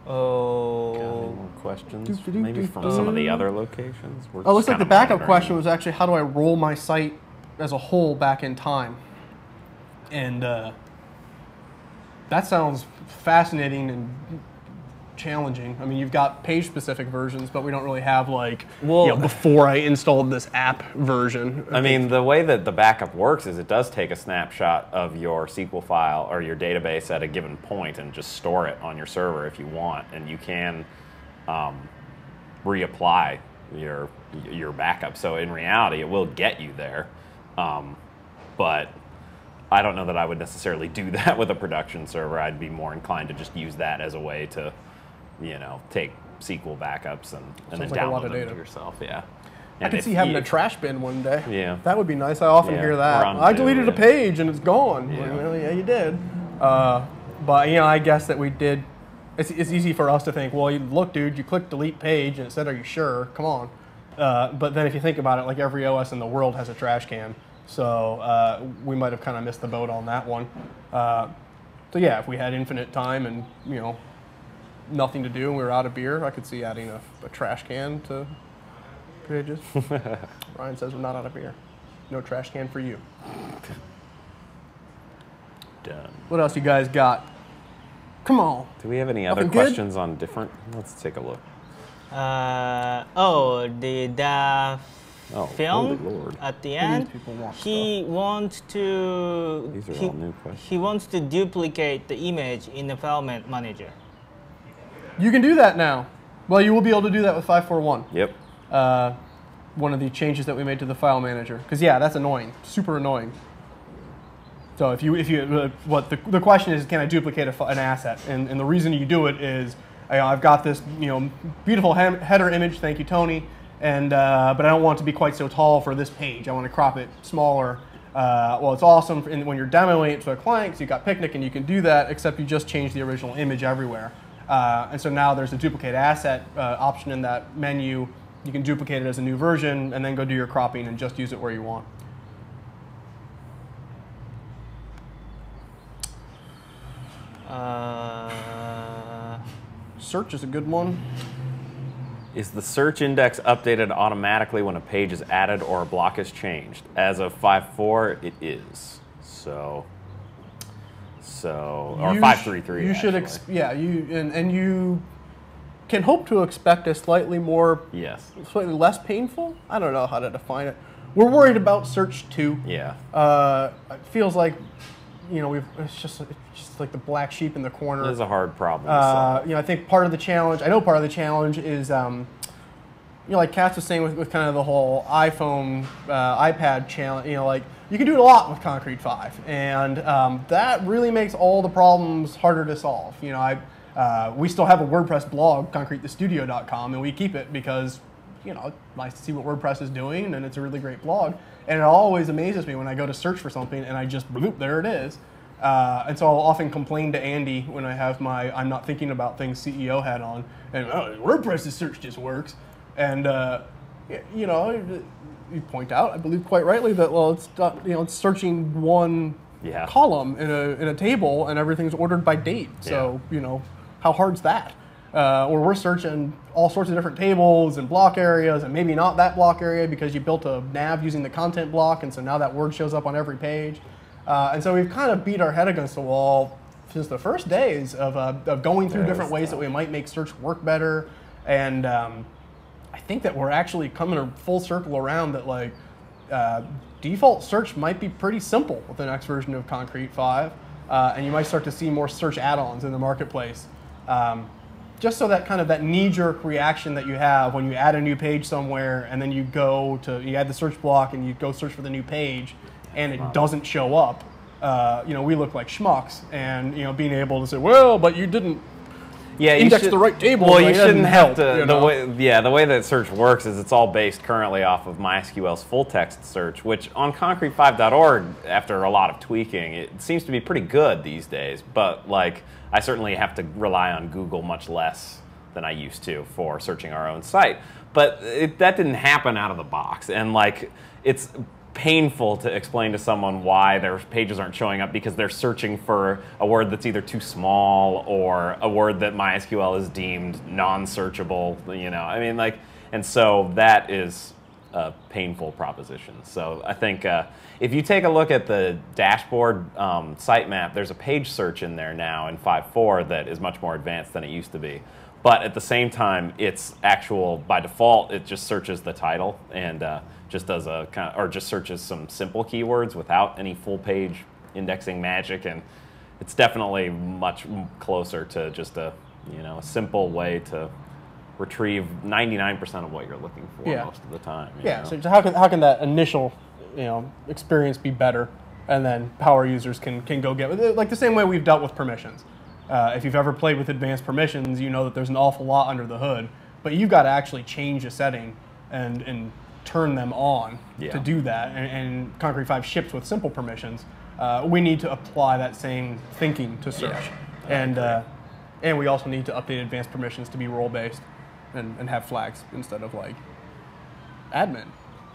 Oh. Got any more questions? Maybe from some of the other locations? We're Oh, looks just like the kinda backup monitoring question them. was actually how do I roll my site as a whole back in time? And that sounds fascinating and challenging. I mean, you've got page-specific versions, but we don't really have like, Well, before I installed this app version. I mean, the way that the backup works is it does take a snapshot of your SQL file or your database at a given point and just store it on your server if you want, and you can reapply your backup. So in reality, it will get you there, but I don't know that I would necessarily do that with a production server. I'd be more inclined to just use that as a way to, take SQL backups and then like a lot download of them data. to yourself. Yeah. I could see having a trash bin one day. Yeah. That would be nice. I often Yeah, hear that. or undo, I deleted a yeah. page and it's gone. Yeah. Well, yeah, you did. But I guess that we did. It's easy for us to think, well, look, dude, you clicked delete page and it said, are you sure? Come on. But then if you think about it, like every OS in the world has a trash can. So we might have kind of missed the boat on that one. So yeah, if we had infinite time and, nothing to do and we were out of beer, I could see adding a trash can to pages. Ryan says we're not out of beer. No trash can for you. Done. What else you guys got? Come on. Do we have any other Nothing good? questions on different? Let's take a look. The Oh, film holy Lord. at the These end. people want He wants to. These are all new questions. He wants to duplicate the image in the file manager. You can do that now. Well, you will be able to do that with 541. Yep. One of the changes that we made to the file manager. Because yeah, that's annoying, super annoying. So if you the question is, can I duplicate an asset? And the reason you do it is, I've got this beautiful header image. Thank you, Tony. And but I don't want it to be quite so tall for this page. I want to crop it smaller. Well, it's awesome when you're demoing it to a client, because you've got Picnic and you can do that, except you just change the original image everywhere. And so now there's a duplicate asset option in that menu. You can duplicate it as a new version and then go do your cropping and just use it where you want. Search is a good one. Is the search index updated automatically when a page is added or a block is changed? As of 5.4, it is. So or 5.3.3. You should, and you can hope to expect a slightly more, slightly less painful. I don't know how to define it. We're worried about search too. Yeah. It feels like, it's just like the black sheep in the corner. It is a hard problem to solve. I think part of the challenge, is, like Katz was saying with kind of the whole iPhone, iPad challenge, like you can do it a lot with Concrete 5. And that really makes all the problems harder to solve. We still have a WordPress blog, concretethestudio.com, and we keep it because, it's nice to see what WordPress is doing, and it's a really great blog. And it always amazes me when I go to search for something and I just, bloop, there it is. And so I'll often complain to Andy when I have my I'm not thinking about things CEO hat on, and WordPress's search just works. And you point out, I believe quite rightly, that it's searching one column in a table and everything's ordered by date. So how hard's that? Or we're searching all sorts of different tables and block areas, and maybe not that block area because you built a nav using the content block, and so now that word shows up on every page. And so we've kind of beat our head against the wall since the first days of going through different ways that we might make search work better. And I think that we're actually coming a full circle around that default search might be pretty simple with the next version of Concrete 5. And you might start to see more search add-ons in the marketplace. Just so that kind of that knee-jerk reaction that you have when you add a new page somewhere and then you add the search block and you go search for the new page and it doesn't show up, we look like schmucks. And being able to say, well, but you didn't index the right table. Well, you shouldn't have to. The way that search works is it's all based currently off of MySQL's full text search, which on concrete5.org, after a lot of tweaking, it seems to be pretty good these days. But I certainly have to rely on Google much less than I used to for searching our own site. But that didn't happen out of the box, and it's painful to explain to someone why their pages aren't showing up because they're searching for a word that's either too small or a word that MySQL is deemed non-searchable, and so that is a painful proposition. So I think if you take a look at the dashboard sitemap, there's a page search in there now in 5.4 that is much more advanced than it used to be. But at the same time, it's actual, by default, it just searches the title and just does a kind of, or just searches some simple keywords without any full page indexing magic. And it's definitely much closer to just a, a simple way to retrieve 99% of what you're looking for most of the time. You know? So how can that initial experience be better, and then power users can go get with it, like the same way we've dealt with permissions. If you've ever played with advanced permissions, you know that there's an awful lot under the hood, but you've got to actually change a setting and turn them on to do that. And Concrete 5 ships with simple permissions. We need to apply that same thinking to search, and we also need to update advanced permissions to be role-based and have flags instead of like admin.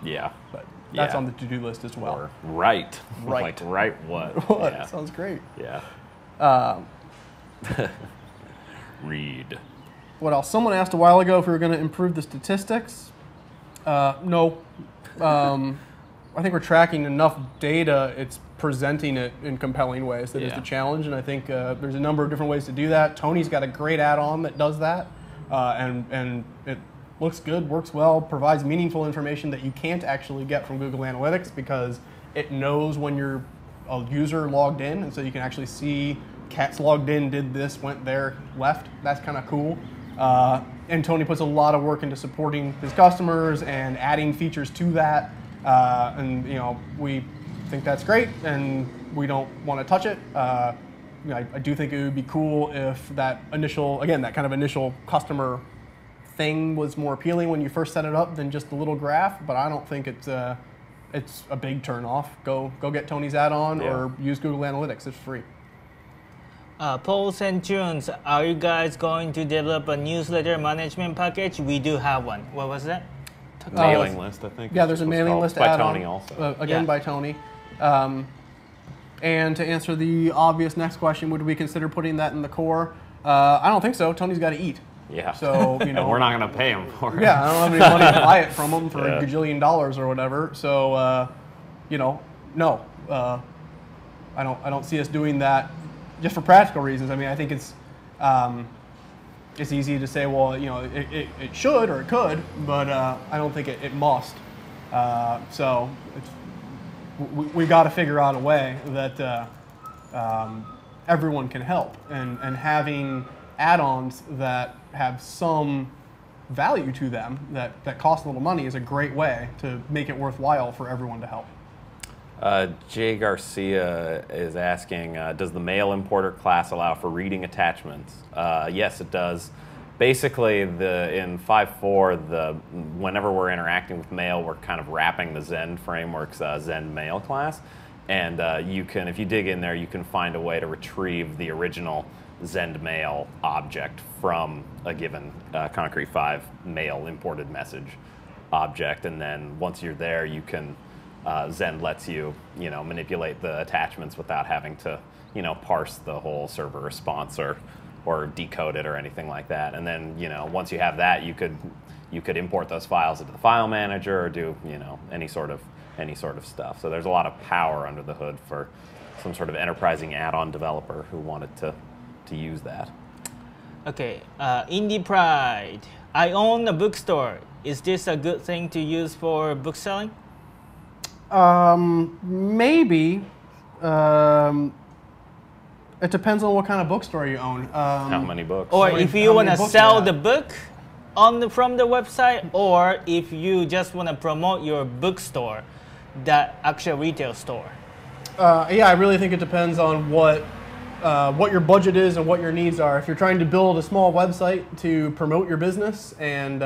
Yeah, but that's on the to-do list as well. Or right. Like right what? What? Yeah. Sounds great. Yeah. Read. What else? Someone asked a while ago if we were going to improve the statistics. No. I think we're tracking enough data. It's presenting it in compelling ways that is the challenge, and I think there's a number of different ways to do that. Tony's got a great add-on that does that, and it looks good, works well, provides meaningful information that you can't actually get from Google Analytics because it knows when you're a user logged in, and so you can actually see Katz logged in, did this, went there, left. That's kind of cool. And Tony puts a lot of work into supporting his customers and adding features to that. And we think that's great, and we don't want to touch it. I do think it would be cool if that initial, again, that kind of initial customer thing was more appealing when you first set it up than just the little graph. But I don't think it's a big turn off. Go get Tony's add-on or use Google Analytics. It's free. Paul St. Jones, are you guys going to develop a newsletter management package? We do have one. What was that? Mailing list, I think. Yeah, there's a mailing list by Tony also. Again, by Tony. And to answer the obvious next question, would we consider putting that in the core? I don't think so. Tony's got to eat. Yeah. So and we're not going to pay him for it. Yeah, I don't have any money to buy it from him for a gajillion dollars or whatever. So no, I don't see us doing that just for practical reasons. I mean, I think it's easy to say, well, it should or it could, but I don't think it must. So we got to figure out a way that everyone can help, and having add-ons that have some value to them that cost a little money is a great way to make it worthwhile for everyone to help. Jay Garcia is asking, does the mail importer class allow for reading attachments? Yes, it does. Basically, in 5.4, whenever we're interacting with mail, we're kind of wrapping the Zend framework's Zend mail class. And you can, if you dig in there, you can find a way to retrieve the original Zend mail object from a given Concrete 5 mail imported message object. And then once you're there, you can Zend lets you, manipulate the attachments without having to, parse the whole server response or decode it or anything like that. And then, once you have that, you could import those files into the file manager or do, any sort of stuff. So there's a lot of power under the hood for some sort of enterprising add-on developer who wanted to use that. Okay, Indie Pride. I own a bookstore. Is this a good thing to use for book selling? Maybe. It depends on what kind of bookstore you own. How many books? Or if you want to sell the book from the website, or if you just want to promote your bookstore, that actual retail store. Yeah, I really think it depends on what your budget is and what your needs are. If you're trying to build a small website to promote your business, and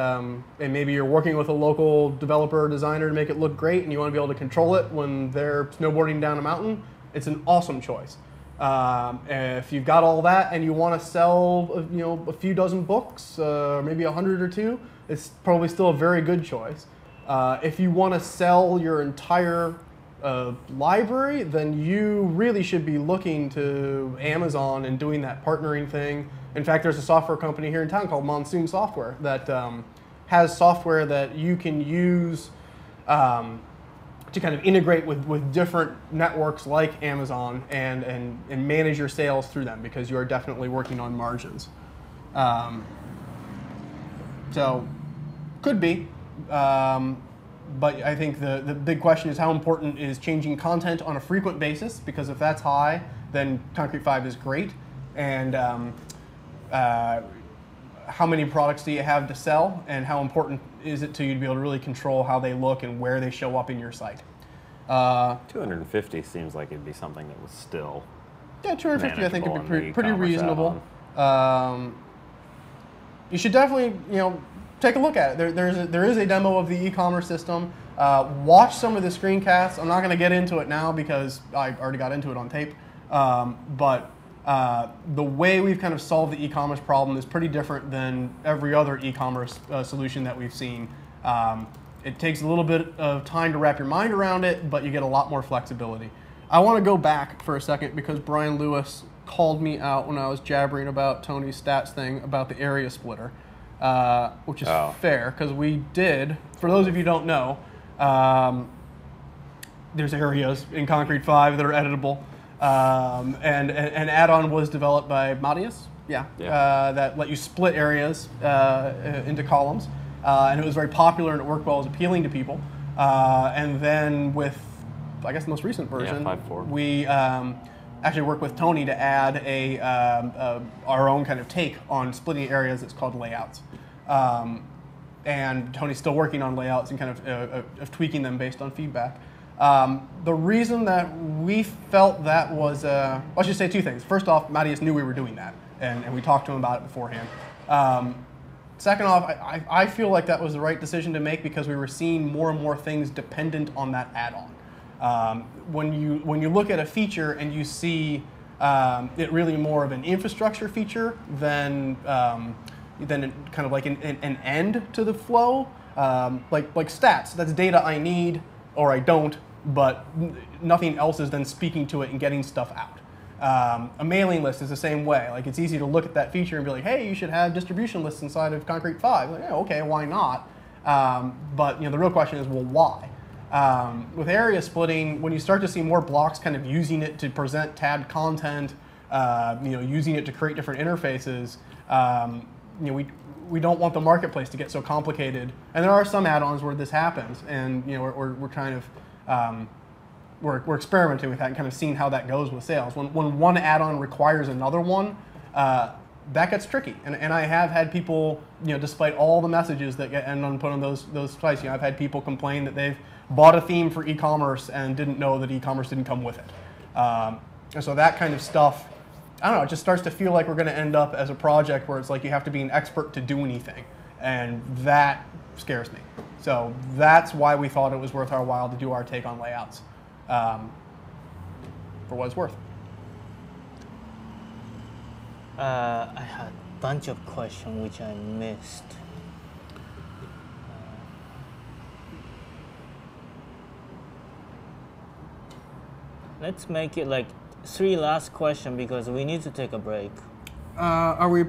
maybe you're working with a local developer or designer to make it look great, and you want to be able to control it when they're snowboarding down a mountain, it's an awesome choice. If you've got all that and you want to sell, a few dozen books, maybe 100 or two, it's probably still a very good choice. If you want to sell your entire library, then you really should be looking to Amazon and doing that partnering thing. In fact, there's a software company here in town called Monsoon Software that has software that you can use to kind of integrate with different networks like Amazon and manage your sales through them, because you are definitely working on margins. So, could be. But I think the big question is how important is changing content on a frequent basis, because if that's high, then Concrete 5 is great. And how many products do you have to sell, and how important is it to you to be able to really control how they look and where they show up in your site? 250 seems like it'd be something that was still Yeah, 250 I think would be manageable in the pretty e-commerce reasonable. You should definitely take a look at it. There is a demo of the e-commerce system. Watch some of the screencasts. I'm not going to get into it now because I already got into it on tape. But the way we've kind of solved the e-commerce problem is pretty different than every other e-commerce solution that we've seen. It takes a little bit of time to wrap your mind around it, but you get a lot more flexibility. I want to go back for a second because Brian Lewis called me out when I was jabbering about Tony's stats thing about the area splitter, which is fair because we did. For those of you who don't know, there's areas in Concrete 5 that are editable. And an add-on was developed by Marius, that let you split areas into columns. And it was very popular and it worked well, it was appealing to people. And then with, I guess, the most recent version, 5.4. we actually worked with Tony to add our own kind of take on splitting areas. It's called layouts. And Tony's still working on layouts and kind of tweaking them based on feedback. The reason that we felt that was, I should say two things. First off, Marius knew we were doing that, and we talked to him about it beforehand. Second off, I feel like that was the right decision to make because we were seeing more and more things dependent on that add-on. When you look at a feature and you see it really more of an infrastructure feature than kind of like an end to the flow, like stats, that's data I need or I don't, but nothing else is then speaking to it and getting stuff out. A mailing list is the same way. Like, it's easy to look at that feature and be like, hey, you should have distribution lists inside of Concrete 5. Like, yeah, okay, why not? But the real question is, well, why? With area splitting, when you start to see more blocks kind of using it to present tagged content, using it to create different interfaces, we don't want the marketplace to get so complicated. And there are some add-ons where this happens, and we're kind of we're experimenting with that and kind of seeing how that goes with sales. When one add-on requires another one, that gets tricky. And I have had people, despite all the messages that end on put on those sites, I've had people complain that they've bought a theme for e-commerce and didn't know that e-commerce didn't come with it. And so that kind of stuff, I don't know, it just starts to feel like we're going to end up as a project where it's like you have to be an expert to do anything. And that scares me. So that's why we thought it was worth our while to do our take on layouts, for what it's worth. I had a bunch of questions which I missed. Let's make it like 3 last questions because we need to take a break. Are we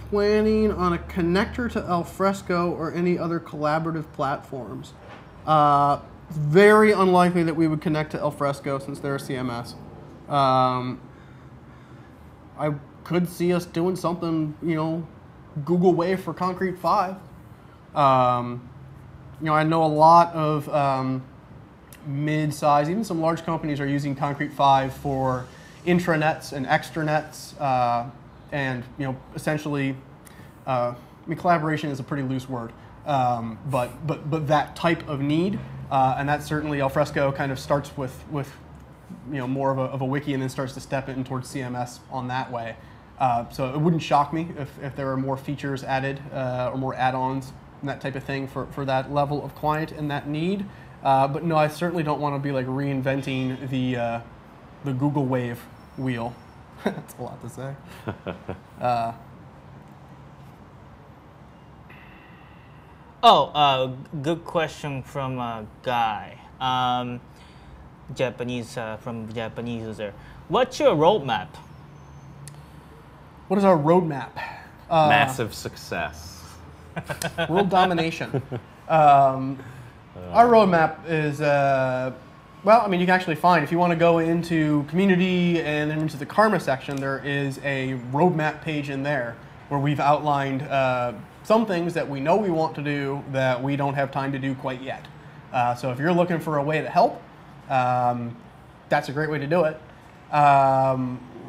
planning on a connector to Alfresco or any other collaborative platforms? Very unlikely that we would connect to Alfresco since they're a CMS. I could see us doing something, Google Wave for Concrete 5. I know a lot of mid-size, even some large companies are using Concrete 5 for intranets and extranets, and essentially, collaboration is a pretty loose word, but that type of need, and that certainly Alfresco kind of starts with more of a wiki and then starts to step in towards CMS on that way. So it wouldn't shock me if there are more features added or more add-ons and that type of thing for that level of client and that need. But no, I certainly don't want to be like reinventing the Google Wave wheel. That's a lot to say. Good question from a guy, Japanese from Japanese user. What's your roadmap? What is our roadmap? Massive success. World domination. Our roadmap is, you can actually find, if you want to go into community and then into the karma section, there is a roadmap page in there where we've outlined some things that we know we want to do that we don't have time to do quite yet. So if you're looking for a way to help, that's a great way to do it.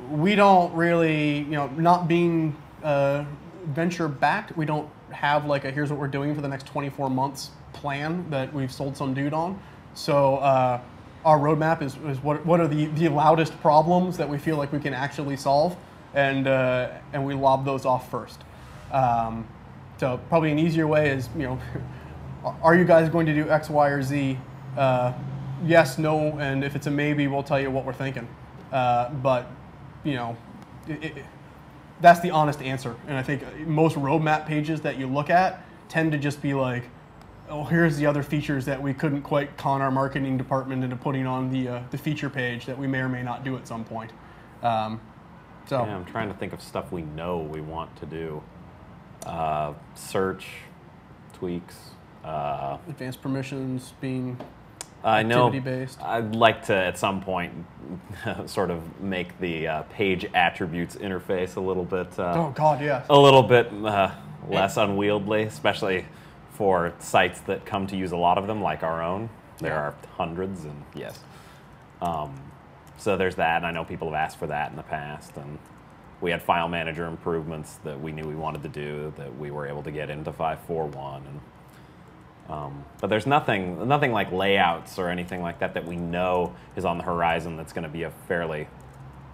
We don't really, not being venture backed, we don't have like a here's what we're doing for the next 24 months plan that we've sold some dude on. So our roadmap is what are the loudest problems that we feel like we can actually solve, and we lob those off first. So probably an easier way is, are you guys going to do X, Y, or Z? Yes, no, and if it's a maybe, we'll tell you what we're thinking. But that's the honest answer. And I think most roadmap pages that you look at tend to just be like, oh, here's the other features that we couldn't quite con our marketing department into putting on the feature page that we may or may not do at some point. Yeah, I'm trying to think of stuff we know we want to do. Search, tweaks. Advanced permissions being I know. activity-based. I'd like to, at some point, sort of make the page attributes interface a little bit. Oh God, yeah. A little bit less unwieldy, especially for sites that come to use a lot of them, like our own. There are hundreds, and yes. So there's that, and I know people have asked for that in the past, and we had file manager improvements that we knew we wanted to do that we were able to get into 5.4.1, and but there's nothing like layouts or anything like that we know is on the horizon that's going to be a fairly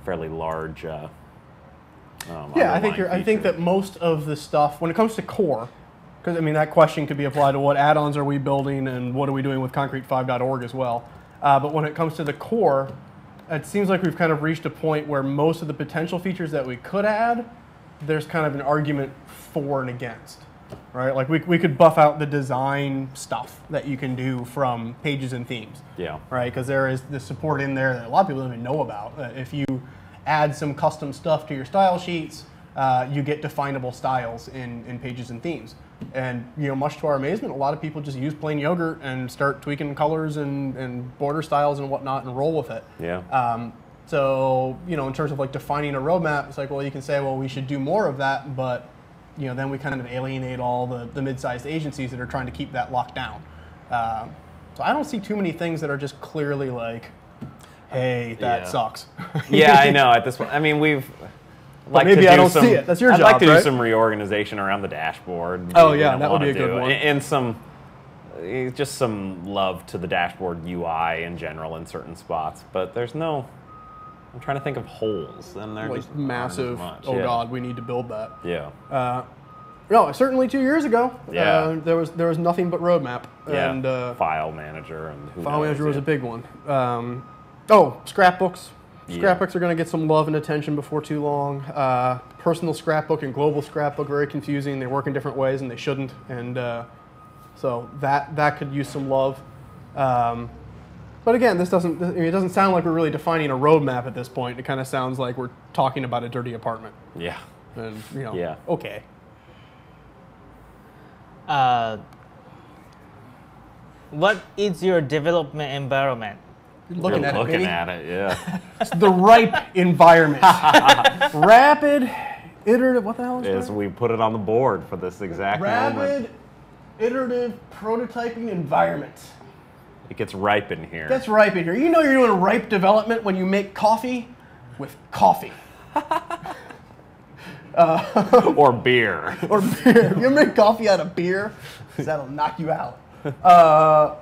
large. Yeah, I think that most of the stuff when it comes to core, because I mean that question could be applied to what add-ons are we building and what are we doing with Concrete5.org as well. But when it comes to the core, it seems like we've kind of reached a point where most of the potential features that we could add, there's kind of an argument for and against. Right, like we could buff out the design stuff that you can do from pages and themes. Yeah. Right, because there is the support in there that a lot of people don't even know about. If you add some custom stuff to your style sheets, you get definable styles in pages and themes. And much to our amazement, a lot of people just use plain yogurt and start tweaking colors and border styles and whatnot and roll with it. Yeah. So in terms of like defining a roadmap, it's like, well, you can say, well, we should do more of that, but then we kind of alienate all the mid-sized agencies that are trying to keep that locked down. So I don't see too many things that are just clearly like, hey, that sucks. Yeah, I know. At this point, I mean, we've like maybe to do I don't some, see it. That's your I'd job, like to right? do some reorganization around the dashboard. Oh yeah, that would be a good one. And just some love to the dashboard UI in general in certain spots. But there's no. I'm trying to think of holes, and they're like just massive. Oh God, we need to build that. Yeah. No, certainly 2 years ago. Yeah. There was nothing but roadmap. Yeah. And file manager and who file knows, manager was a big one. Scrapbooks. Scrapbooks are going to get some love and attention before too long. Personal scrapbook and global scrapbook, very confusing. They work in different ways and they shouldn't. And so that could use some love. But again, it doesn't sound like we're really defining a roadmap at this point. It kind of sounds like we're talking about a dirty apartment. Yeah. And yeah. Okay. What is your development environment? Looking at it, yeah. It's the ripe environment. Rapid, iterative, what the hell is that? We put it on the board for this exact moment. Rapid, iterative, prototyping environment. It gets ripe in here. Gets ripe in here. You know you're doing ripe development when you make coffee with coffee. Or beer. Or beer. You make coffee out of beer, because that'll knock you out.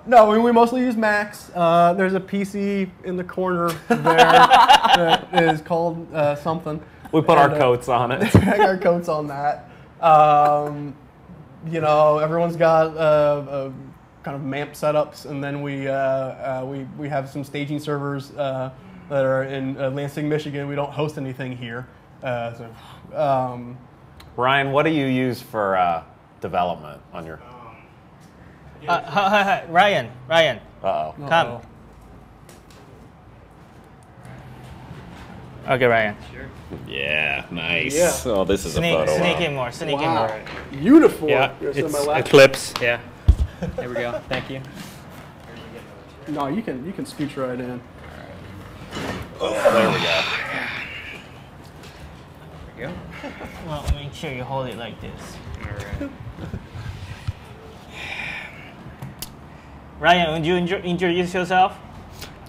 No, we mostly use Macs. There's a PC in the corner there that is called something. We put our coats on it. Hang our coats on that. Everyone's got kind of MAMP setups, and then we have some staging servers that are in Lansing, Michigan. We don't host anything here. Ryan, what do you use for development on your? Hi, Ryan. Uh-oh. Come. Okay, Ryan. Sure. Yeah, nice. Yeah. Oh, this is a photo. Sneak in more. Sneak in Wow. more. Uniform. Yeah, You're sitting on my it's lap. Eclipse. Yeah. There we go. Thank you. No, you can scooch right in. There we go. There we go. Well, make sure you hold it like this. All right. Ryan, would you introduce yourself?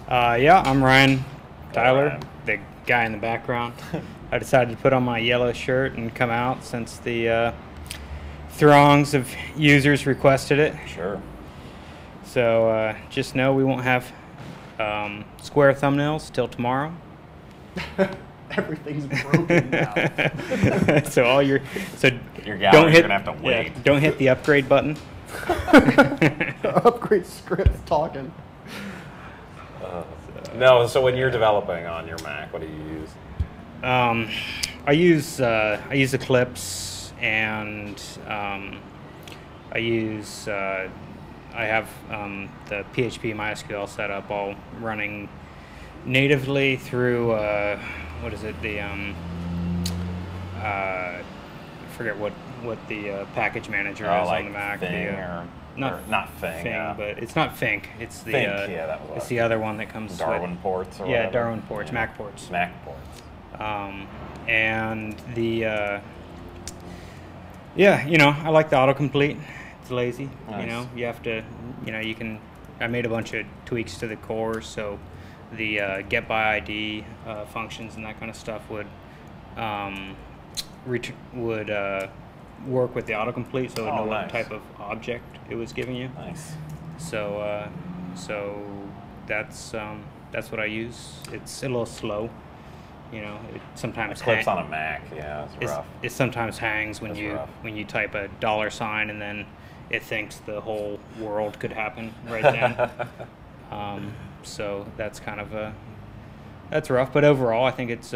Yeah, I'm Ryan Tyler, Ryan. the guy in the background. I decided to put on my yellow shirt and come out since the throngs of users requested it. Sure. So just know we won't have square thumbnails till tomorrow. Everything's broken now. So Your gallery, don't hit, you're gonna have to wait. yeah, don't hit the upgrade button. Upgrade scripts talking. No, so when you're developing on your Mac, what do you use? I use Eclipse, and I have the PHP MySQL setup all running natively through what is it, the I forget what the package manager is like on the Mac. Thing not Thing, but it's not Think. It's the Think, yeah, that was it's the other one that comes Darwin with, ports or yeah, whatever. Darwin ports, Yeah. Mac ports. Mac ports. And the yeah, I like the autocomplete. It's lazy. Nice. You have to, you can. I made a bunch of tweaks to the core, so the get by ID functions and that kind of stuff would work with the autocomplete, so it would know nice. what type of object it was giving you. Nice. So that's what I use. It's a little slow. It sometimes Eclipse on a Mac, yeah, it's rough. It sometimes hangs when That's you rough. when you type a $sign and then it thinks the whole world could happen right then. So that's kind of that's rough. But overall, I think it's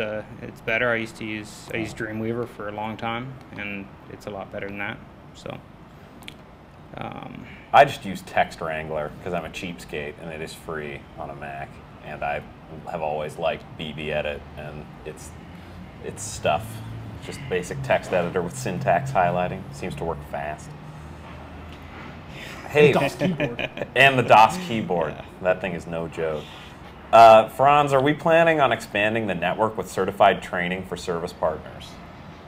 better. I used Dreamweaver for a long time, and it's a lot better than that. So. I just use Text Wrangler because I'm a cheapskate and it is free on a Mac, and I have always liked BBEdit, and it's stuff. Just basic text editor with syntax highlighting. Seems to work fast. Hey, DOS keyboard. and the DOS keyboard. Yeah. That thing is no joke. Franz, are we planning on expanding the network with certified training for service partners?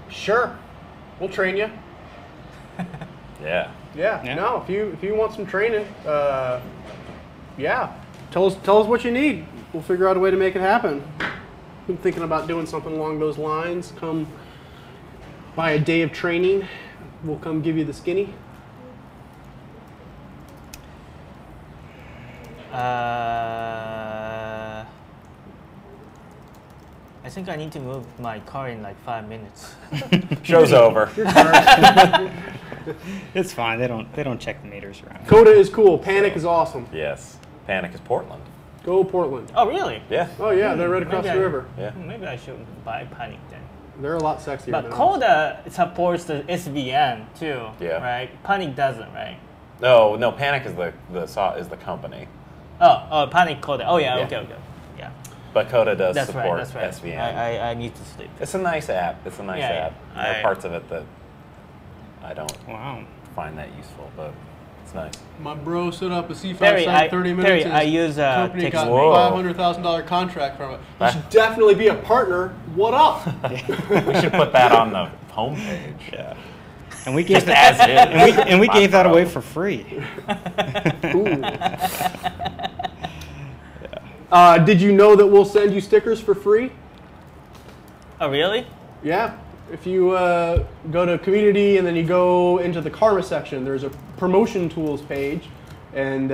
Sure, we'll train you. Yeah. Yeah. Yeah. No, if you want some training, yeah, tell us what you need. We'll figure out a way to make it happen. I'm thinking about doing something along those lines. Come by a day of training. We'll come give you the skinny. I think I need to move my car in like 5 minutes. Show's over. It's fine. They don't check the meters around. Coda is cool. Panic is awesome. Yes. Panic is Portland. Go Portland. Oh, really? Yeah. Oh yeah, they're right across Maybe the I- river. Yeah. Maybe I should buy Panic then. They're a lot sexier. But than us. Coda supports the SVN too, Yeah. right? Panic doesn't, right? No, Panic is the company, Oh, Panic Coda. Oh yeah, Yeah. okay. Yeah, but Coda does that's support right. SVN. I need to sleep. It's a nice app. It's a nice Yeah, app. yeah. There are parts of it that I don't Wow. find that useful, but it's nice. My bro set up a C5 Perry, site 30 minutes. Perry, and I his use company text. got a Whoa. $500,000 contract from it. You should definitely be a partner. What up? We should put that on the homepage. Yeah. And we gave As is. and we My gave that bro. away for free. Ooh. Did you know that we'll send you stickers for free? Oh really? Yeah. If you go to community and then you go into the Karma section, there's a promotion tools page. And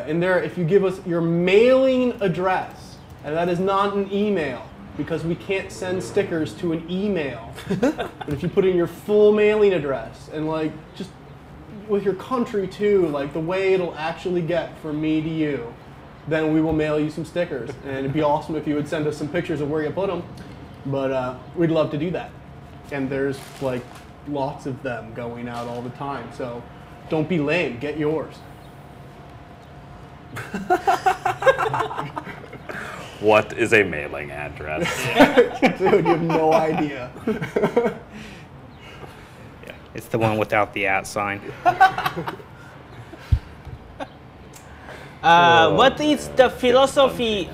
in there, if you give us your mailing address, and that is not an email, because we can't send stickers to an email. But if you put in your full mailing address and like just with your country too, like the way it'll actually get from me to you, then we will mail you some stickers. And it'd be awesome if you would send us some pictures of where you put them. But we'd love to do that. And there's like lots of them going out all the time. So don't be lame, get yours. What is a mailing address? Dude, you have no idea. Yeah. It's the one without the @ sign. What is the philosophy?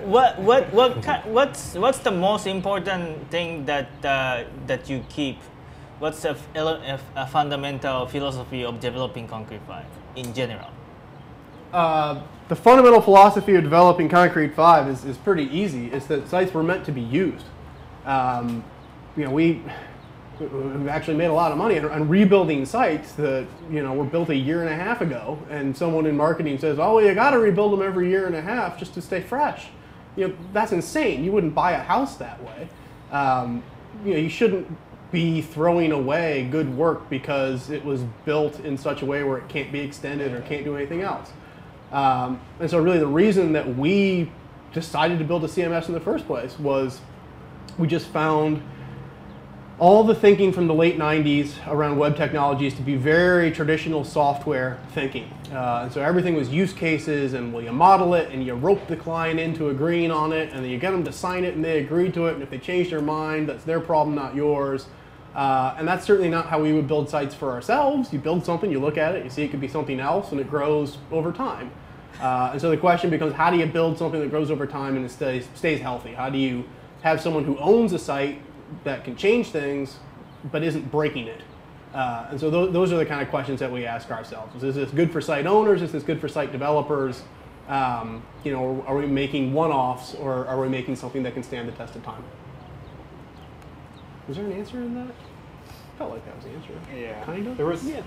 What's the most important thing that you keep? What's a fundamental philosophy of developing Concrete 5 in general? The fundamental philosophy of developing Concrete 5 is pretty easy. It's that sites were meant to be used. We've actually made a lot of money on rebuilding sites that were built a year and a half ago, and someone in marketing says, "Oh, well, you got to rebuild them every year and a half just to stay fresh." That's insane. You wouldn't buy a house that way. You shouldn't be throwing away good work because it was built in such a way where it can't be extended or can't do anything else. And so really the reason that we decided to build a CMS in the first place was we just found all the thinking from the late 90s around web technologies to be very traditional software thinking. And so everything was use cases, and you model it and you rope the client into agreeing on it, and then you get them to sign it and they agree to it, and if they change their mind, that's their problem, not yours. And that's certainly not how we would build sites for ourselves. You build something, you look at it, you see it could be something else, and it grows over time. And so the question becomes, how do you build something that grows over time and it stays healthy? How do you have someone who owns a site that can change things but isn't breaking it? And so those are the kind of questions that we ask ourselves. Is this good for site owners? Is this good for site developers? Are we making one-offs, or are we making something that can stand the test of time? Was there an answer in that? I felt like that was the answer. Yeah. Kind of? There was. Yeah.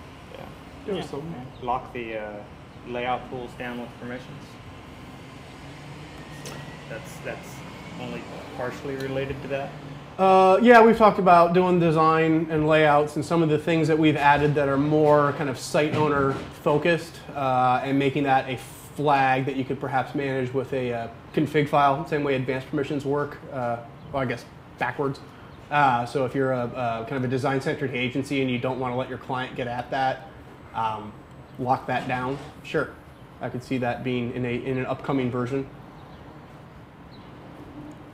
There was some. Lock the layout tools down with permissions. So that's only partially related to that. Yeah, we've talked about doing design and layouts and some of the things that we've added that are more kind of site owner focused, and making that a flag that you could perhaps manage with a config file, same way advanced permissions work. Well, I guess backwards. So if you're kind of a design-centric agency and you don't want to let your client get at that, lock that down. Sure, I could see that being in an upcoming version.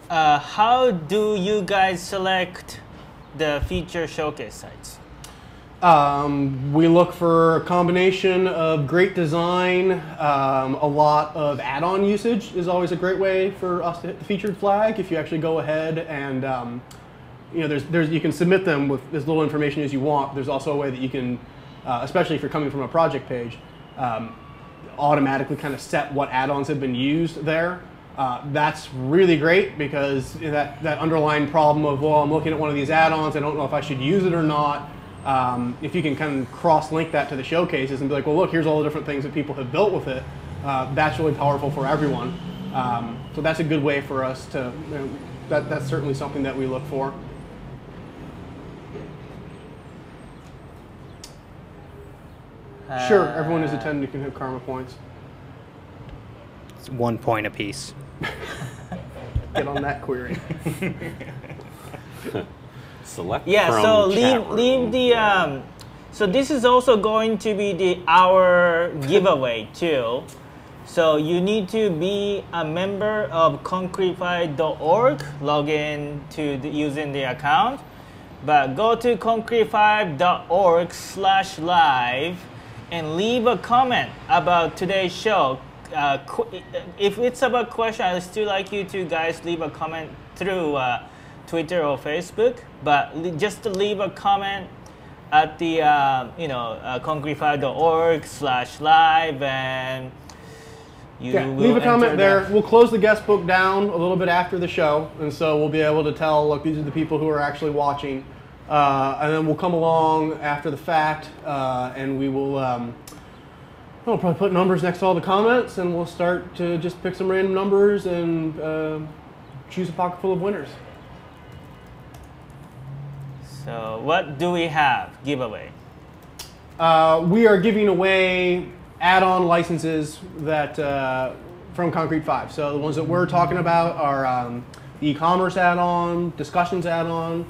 How do you guys select the feature showcase sites? We look for a combination of great design. A lot of add-on usage is always a great way for us to hit the featured flag. If you actually go ahead and you can submit them with as little information as you want. There's also a way that you can, especially if you're coming from a project page, automatically kind of set what add-ons have been used there. That's really great because that underlying problem of, well, I'm looking at one of these add-ons, I don't know if I should use it or not. If you can kind of cross-link that to the showcases and be like, well, look, here's all the different things that people have built with it, that's really powerful for everyone. So that's a good way for us to, that's certainly something that we look for. Sure, everyone who's attending can have karma points. It's 1 point apiece. Get on that query. Select Yeah, from so chat leave room. the so this is also going to be our giveaway too. So you need to be a member of concrete5.org, log in to using the account, but go to concrete5.org/live and leave a comment about today's show. If it's about question, I'd still like you to guys leave a comment through Twitter or Facebook, but just to leave a comment at the concrete5.org/live, and you will leave a comment there. that. We'll close the guest book down a little bit after the show, and so we'll be able to tell, look, these are the people who are actually watching, and then we'll come along after the fact, and we will we'll probably put numbers next to all the comments, and we'll start to just pick some random numbers and choose a pocket full of winners. So what do we have giveaway? We are giving away add-on licenses that from Concrete 5. So the ones that we're talking about are the eCommerce add-on, discussions add-on.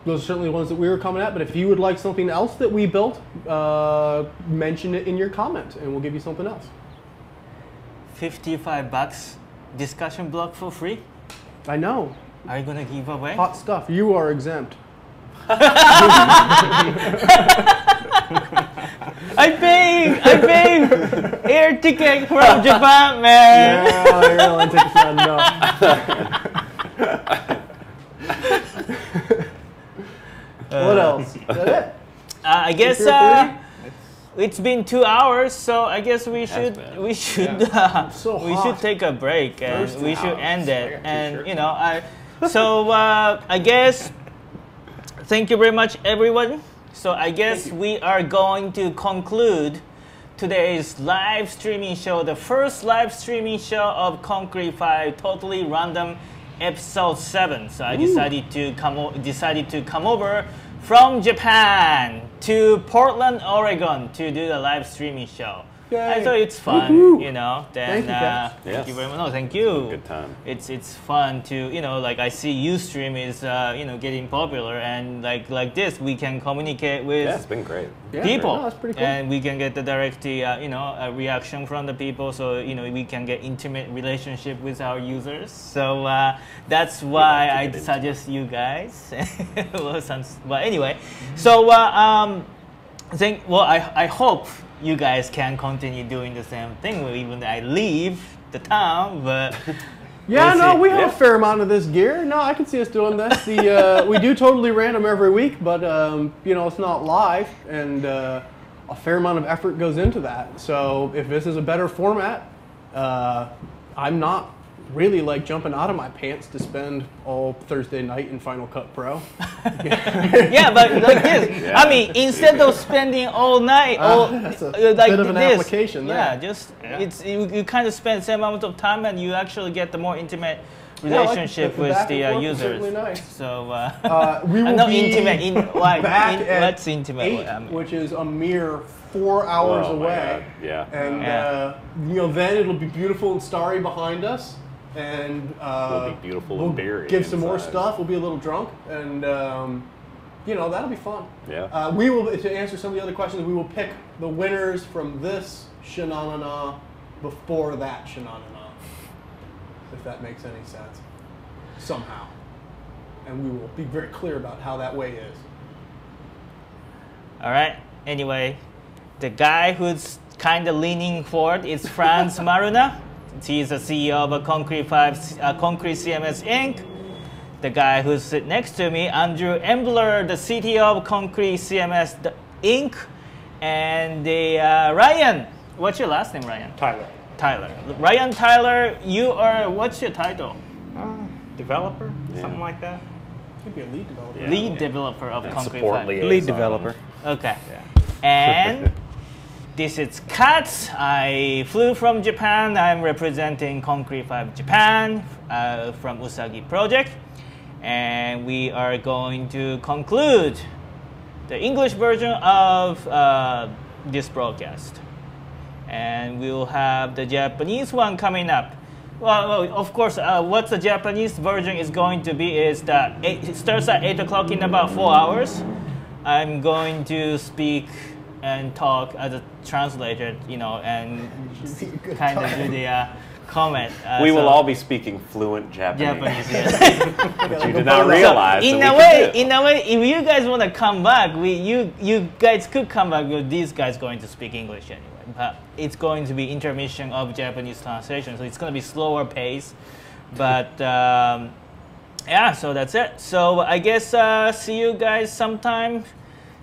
Those are certainly the ones that we were coming at, but if you would like something else that we built, mention it in your comment and we'll give you something else. $55 discussion block for free? I know. Are you gonna give away? Hot stuff. You are exempt. I'm paying air ticket from Japan, man. Yeah, airline tickets not enough. What else? Is that it? I guess it's been 2 hours, so I guess we should So we hot. should take a break and we should end it. got And t-shirts. you know, I guess thank you very much, everyone. So I guess we are going to conclude today's live streaming show, the first live streaming show of Concrete 5, totally random, episode 7. So I decided to come over from Japan to Portland, Oregon to do the live streaming show. Yay. I thought it's fun, Woohoo. you know. Then Thank you, Katz. thank Yes. you very much. No, thank you. Good time. It's fun to, you know, like I see Ustream is getting popular, and like this we can communicate with Yeah, it's been great. Yeah, people, no, that's pretty cool. and we can get the direct a reaction from the people, so we can get intimate relationship with our users. So that's why I suggest you guys. But anyway, so I hope you guys can continue doing the same thing even though I leave the town, but Yeah, we'll no, see. we have a fair amount of this gear. No, I can see us doing this. We do totally random every week, but it's not live, and a fair amount of effort goes into that. So if this is a better format, I'm not really like jumping out of my pants to spend all Thursday night in Final Cut Pro. Yeah, but like this, Yeah, I mean, instead of spending all night, That's a bit of an application there. Yeah, just you kind of spend the same amount of time, and you actually get the more intimate relationship the with back the and forth is users. certainly nice. So We will not be intimate. back at What's intimate? 8, which is a mere 4 hours Oh my away. God, yeah. And Yeah. then it'll be beautiful and starry behind us, and It'll be beautiful we'll and beery give some more inside. stuff. We'll be a little drunk, and that'll be fun. Yeah. We will, to answer some of the other questions, we will pick the winners from this shenanigans before that shenanigans, if that makes any sense, somehow. And we will be very clear about how that way is. All right. Anyway, the guy who's kind of leaning forward is Franz Maruna. He's the CEO of Concrete CMS Inc. The guy who's sitting next to me, Andrew Embler, the CTO of Concrete CMS Inc. And the Ryan. What's your last name, Ryan? Tyler. Ryan Tyler, you are, what's your title? Developer, something like that. Could be a lead developer. Yeah. Lead developer of Concrete Support 5. liaison. Lead developer. Okay. And this is Katz. I flew from Japan. I'm representing Concrete 5 Japan from Usagi Project. And we are going to conclude the English version of this broadcast. And we'll have the Japanese one coming up. Well, of course, what the Japanese version is going to be is that it starts at 8 o'clock in about 4 hours. I'm going to speak and talk as a translator, and kind of do the comment. We will all be speaking fluent Japanese. Japanese. But you did not realize in that a we way, could do. in a way, if you guys want to come back, you guys could come back with these guys going to speak English anyway. But it's going to be intermission of Japanese translation, so it's going to be slower pace. But yeah, so that's it. So I guess see you guys sometime,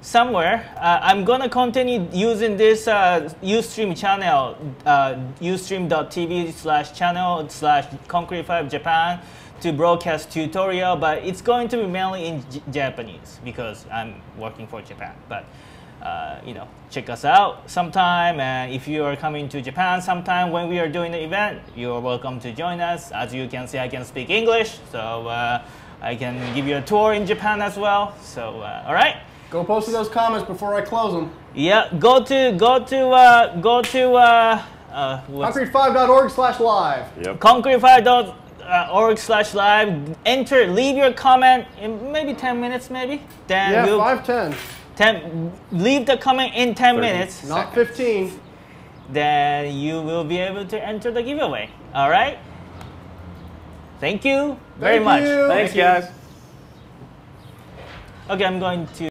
somewhere. I'm gonna continue using this Ustream channel, ustream.tv/channel/Concrete5 Japan to broadcast tutorial, but it's going to be mainly in Japanese because I'm working for Japan. But check us out sometime, and if you are coming to Japan sometime when we are doing the event, you're welcome to join us. As you can see, I can speak English, so I can give you a tour in Japan as well. So all right. Go post those comments before I close them. Yeah, go to Concrete5.org/live. Yep. concrete5.org/live. Enter, leave your comment in maybe 10 minutes, maybe. Then Yeah, we'll 5-10. leave the comment in 10 30 minutes. Not 15. Then you will be able to enter the giveaway. All right. Thank you very Thank much. you. Thanks, guys. Okay, I'm going to.